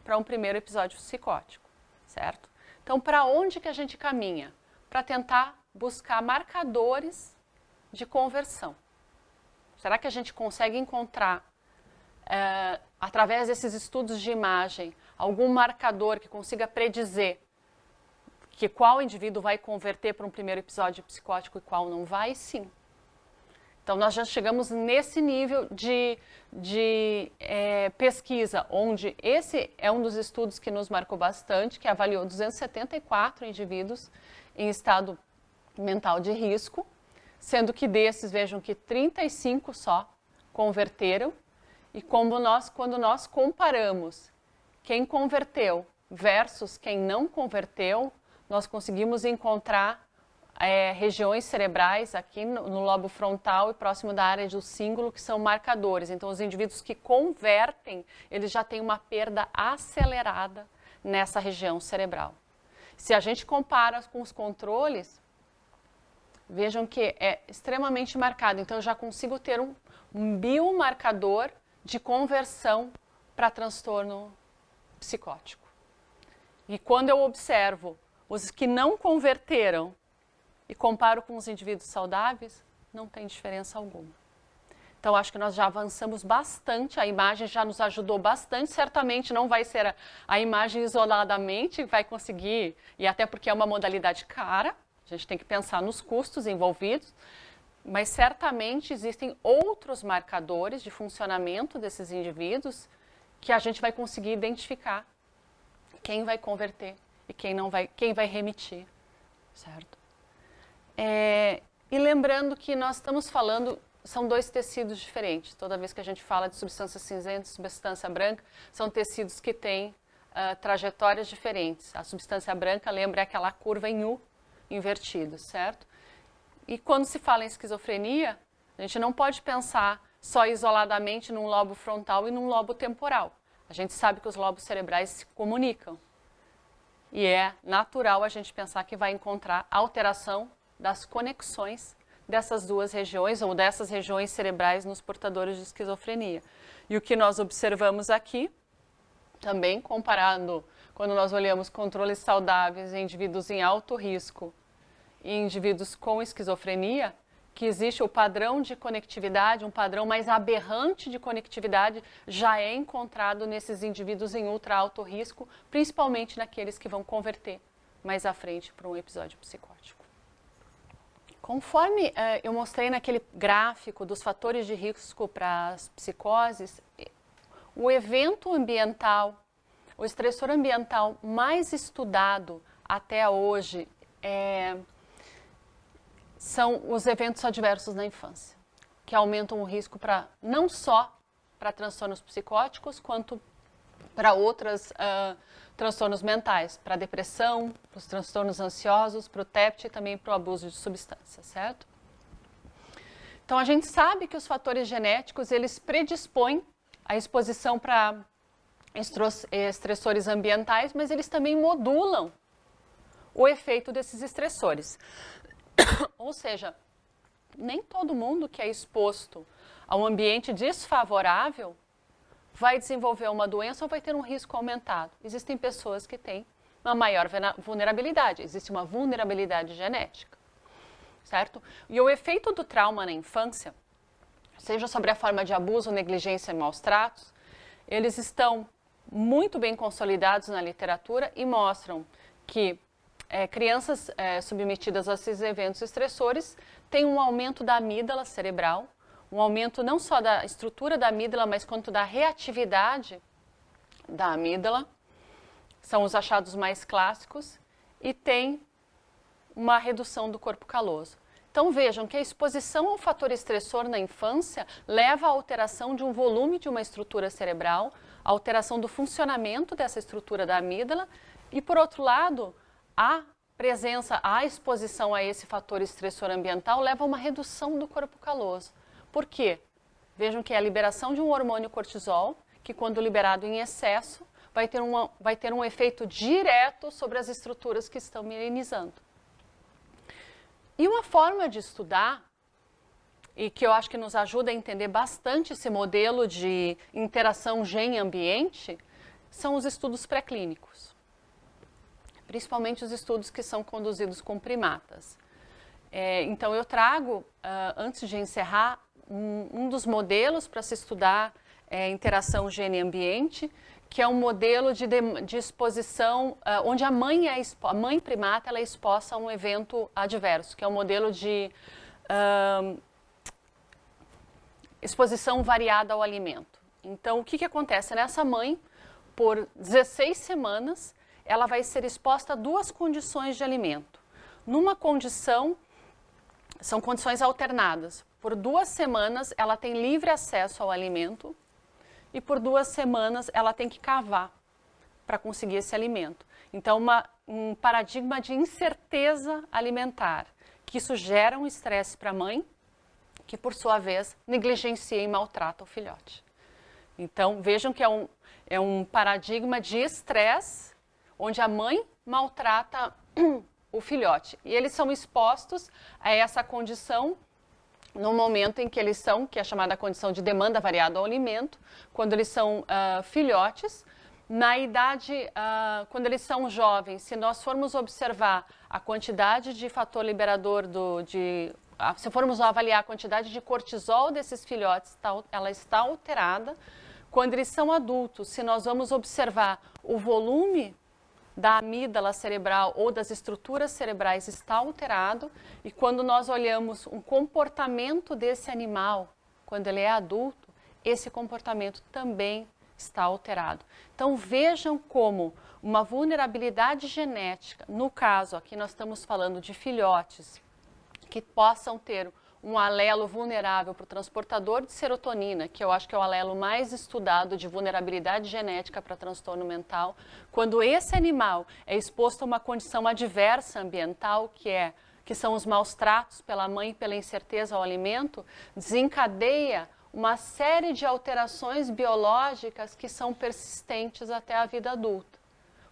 para um primeiro episódio psicótico, certo? Então, para onde que a gente caminha? Para tentar buscar marcadores de conversão. Será que a gente consegue encontrar, através desses estudos de imagem, algum marcador que consiga predizer que qual indivíduo vai converter para um primeiro episódio psicótico e qual não vai? Sim. Então, nós já chegamos nesse nível de pesquisa, onde esse é um dos estudos que nos marcou bastante, que avaliou 274 indivíduos em estado mental de risco, sendo que desses, vejam que 35 só converteram, e quando nós comparamos quem converteu versus quem não converteu, nós conseguimos encontrar regiões cerebrais aqui no lobo frontal e próximo da área do cíngulo, que são marcadores. Então, os indivíduos que convertem, eles já têm uma perda acelerada nessa região cerebral. Se a gente compara com os controles, vejam que é extremamente marcado. Então, eu já consigo ter um biomarcador de conversão para transtorno psicótico. E quando eu observo os que não converteram e comparo com os indivíduos saudáveis, não tem diferença alguma. Então, acho que nós já avançamos bastante, a imagem já nos ajudou bastante, certamente não vai ser a imagem isoladamente que vai conseguir, e até porque é uma modalidade cara, a gente tem que pensar nos custos envolvidos, mas certamente existem outros marcadores de funcionamento desses indivíduos que a gente vai conseguir identificar quem vai converter e quem vai remitir, certo? E lembrando que nós estamos falando, são dois tecidos diferentes. Toda vez que a gente fala de substância cinzenta e substância branca, são tecidos que têm trajetórias diferentes. A substância branca, lembra, é aquela curva em U invertido, certo? E quando se fala em esquizofrenia, a gente não pode pensar só isoladamente num lobo frontal e num lobo temporal. A gente sabe que os lobos cerebrais se comunicam. E é natural a gente pensar que vai encontrar alteração das conexões dessas duas regiões ou dessas regiões cerebrais nos portadores de esquizofrenia. E o que nós observamos aqui, também comparando, quando nós olhamos controles saudáveis em indivíduos em alto risco e indivíduos com esquizofrenia, que existe o padrão de conectividade, um padrão mais aberrante de conectividade, já é encontrado nesses indivíduos em ultra alto risco, principalmente naqueles que vão converter mais à frente para um episódio psicótico. Conforme eu mostrei naquele gráfico dos fatores de risco para as psicoses, o evento ambiental, o estressor ambiental mais estudado até hoje são os eventos adversos na infância, que aumentam o risco não só para transtornos psicóticos, quanto para outros transtornos mentais, para a depressão, para os transtornos ansiosos, para o TEPT e também para o abuso de substâncias, certo? Então, a gente sabe que os fatores genéticos, eles predispõem a exposição para estressores ambientais, mas eles também modulam o efeito desses estressores. Ou seja, nem todo mundo que é exposto a um ambiente desfavorável vai desenvolver uma doença ou vai ter um risco aumentado. Existem pessoas que têm uma maior vulnerabilidade, existe uma vulnerabilidade genética, certo? E o efeito do trauma na infância, seja sobre a forma de abuso, negligência e maus tratos, eles estão muito bem consolidados na literatura e mostram que crianças submetidas a esses eventos estressores têm um aumento da amígdala cerebral, um aumento não só da estrutura da amígdala, mas quanto da reatividade da amígdala, são os achados mais clássicos, e tem uma redução do corpo caloso. Então vejam que a exposição ao fator estressor na infância leva à alteração de um volume de uma estrutura cerebral, à alteração do funcionamento dessa estrutura da amígdala, e por outro lado, a exposição a esse fator estressor ambiental leva a uma redução do corpo caloso. Por quê? Vejam que é a liberação de um hormônio cortisol, que quando liberado em excesso, vai ter um efeito direto sobre as estruturas que estão mielinizando. E uma forma de estudar, e que eu acho que nos ajuda a entender bastante esse modelo de interação gene-ambiente, são os estudos pré-clínicos. Principalmente os estudos que são conduzidos com primatas. Então eu trago, antes de encerrar, um dos modelos para se estudar interação gene-ambiente, que é um modelo de exposição, onde a mãe primata ela é exposta a um evento adverso, que é um modelo de exposição variada ao alimento. Então, o que acontece? Nessa mãe, por 16 semanas, ela vai ser exposta a duas condições de alimento. Numa condição, são condições alternadas. Por 2 semanas, ela tem livre acesso ao alimento e por 2 semanas ela tem que cavar para conseguir esse alimento. Então, um paradigma de incerteza alimentar, que isso gera um estresse para a mãe, que por sua vez negligencia e maltrata o filhote. Então, vejam que é um paradigma de estresse, onde a mãe maltrata o filhote. E eles são expostos a essa condição no momento em que eles são, que é a chamada condição de demanda variada ao alimento, quando eles são filhotes. Na idade, quando eles são jovens, se nós formos observar a quantidade de fator liberador se formos avaliar a quantidade de cortisol desses filhotes, ela está alterada. Quando eles são adultos, se nós vamos observar o volume da amígdala cerebral ou das estruturas cerebrais está alterado, e quando nós olhamos um comportamento desse animal, quando ele é adulto, esse comportamento também está alterado. Então vejam como uma vulnerabilidade genética, no caso aqui nós estamos falando de filhotes que possam ter um alelo vulnerável para o transportador de serotonina, que eu acho que é o alelo mais estudado de vulnerabilidade genética para transtorno mental. Quando esse animal é exposto a uma condição adversa ambiental, que são os maus tratos pela mãe, pela incerteza ao alimento, desencadeia uma série de alterações biológicas que são persistentes até a vida adulta.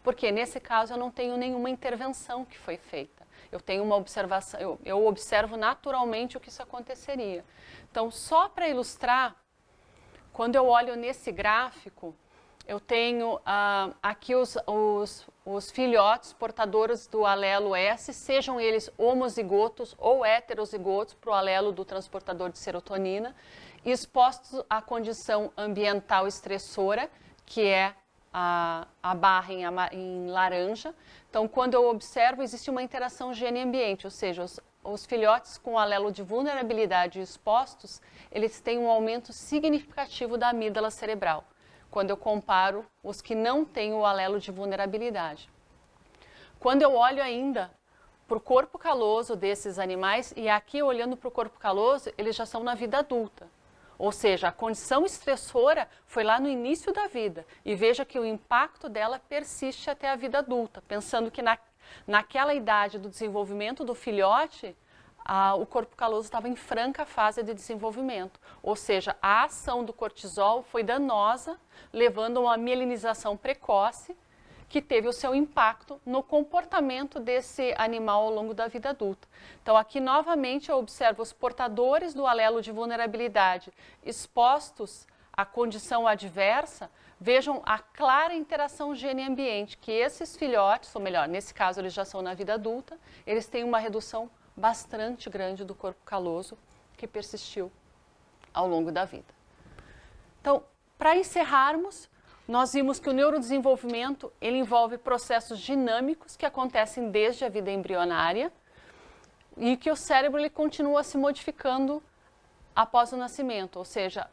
Porque nesse caso eu não tenho nenhuma intervenção que foi feita. Eu tenho uma observação, eu observo naturalmente o que isso aconteceria. Então, só para ilustrar, quando eu olho nesse gráfico, eu tenho aqui os filhotes portadores do alelo S, sejam eles homozigotos ou heterozigotos para o alelo do transportador de serotonina, expostos à condição ambiental estressora, que é a barra em laranja. Então, quando eu observo, existe uma interação gene-ambiente, ou seja, os filhotes com alelo de vulnerabilidade expostos, eles têm um aumento significativo da amígdala cerebral, quando eu comparo os que não têm o alelo de vulnerabilidade. Quando eu olho ainda para o corpo caloso desses animais, e aqui olhando para o corpo caloso, eles já são na vida adulta. Ou seja, a condição estressora foi lá no início da vida. E veja que o impacto dela persiste até a vida adulta, pensando que naquela idade do desenvolvimento do filhote, o corpo caloso estava em franca fase de desenvolvimento. Ou seja, a ação do cortisol foi danosa, levando a uma mielinização precoce, que teve o seu impacto no comportamento desse animal ao longo da vida adulta. Então, aqui novamente eu observo os portadores do alelo de vulnerabilidade expostos à condição adversa. Vejam a clara interação gene-ambiente, que esses filhotes, ou melhor, nesse caso eles já são na vida adulta, eles têm uma redução bastante grande do corpo caloso que persistiu ao longo da vida. Então, para encerrarmos, nós vimos que o neurodesenvolvimento ele envolve processos dinâmicos que acontecem desde a vida embrionária e que o cérebro ele continua se modificando após o nascimento, ou seja,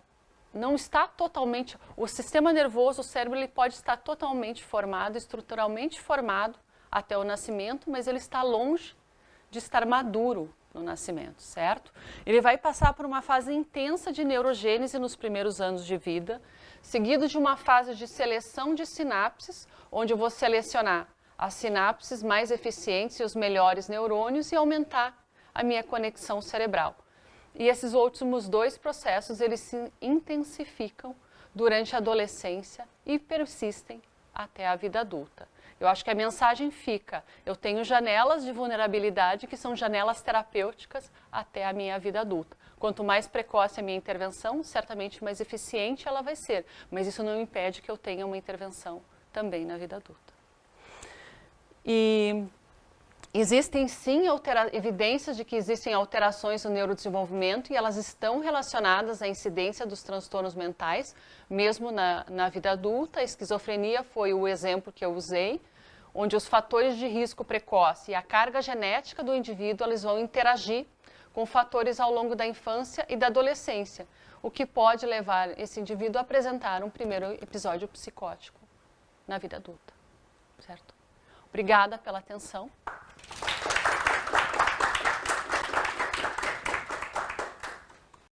não está totalmente, o sistema nervoso, o cérebro ele pode estar totalmente formado, estruturalmente formado até o nascimento, mas ele está longe de estar maduro no nascimento, certo? Ele vai passar por uma fase intensa de neurogênese nos primeiros anos de vida, seguido de uma fase de seleção de sinapses, onde eu vou selecionar as sinapses mais eficientes e os melhores neurônios e aumentar a minha conexão cerebral. E esses últimos dois processos, eles se intensificam durante a adolescência e persistem até a vida adulta. Eu acho que a mensagem fica, eu tenho janelas de vulnerabilidade que são janelas terapêuticas até a minha vida adulta. Quanto mais precoce a minha intervenção, certamente mais eficiente ela vai ser, mas isso não impede que eu tenha uma intervenção também na vida adulta. E existem sim evidências de que existem alterações no neurodesenvolvimento e elas estão relacionadas à incidência dos transtornos mentais, mesmo na vida adulta. A esquizofrenia foi o exemplo que eu usei, onde os fatores de risco precoce e a carga genética do indivíduo eles vão interagir com fatores ao longo da infância e da adolescência, o que pode levar esse indivíduo a apresentar um primeiro episódio psicótico na vida adulta, certo? Obrigada pela atenção.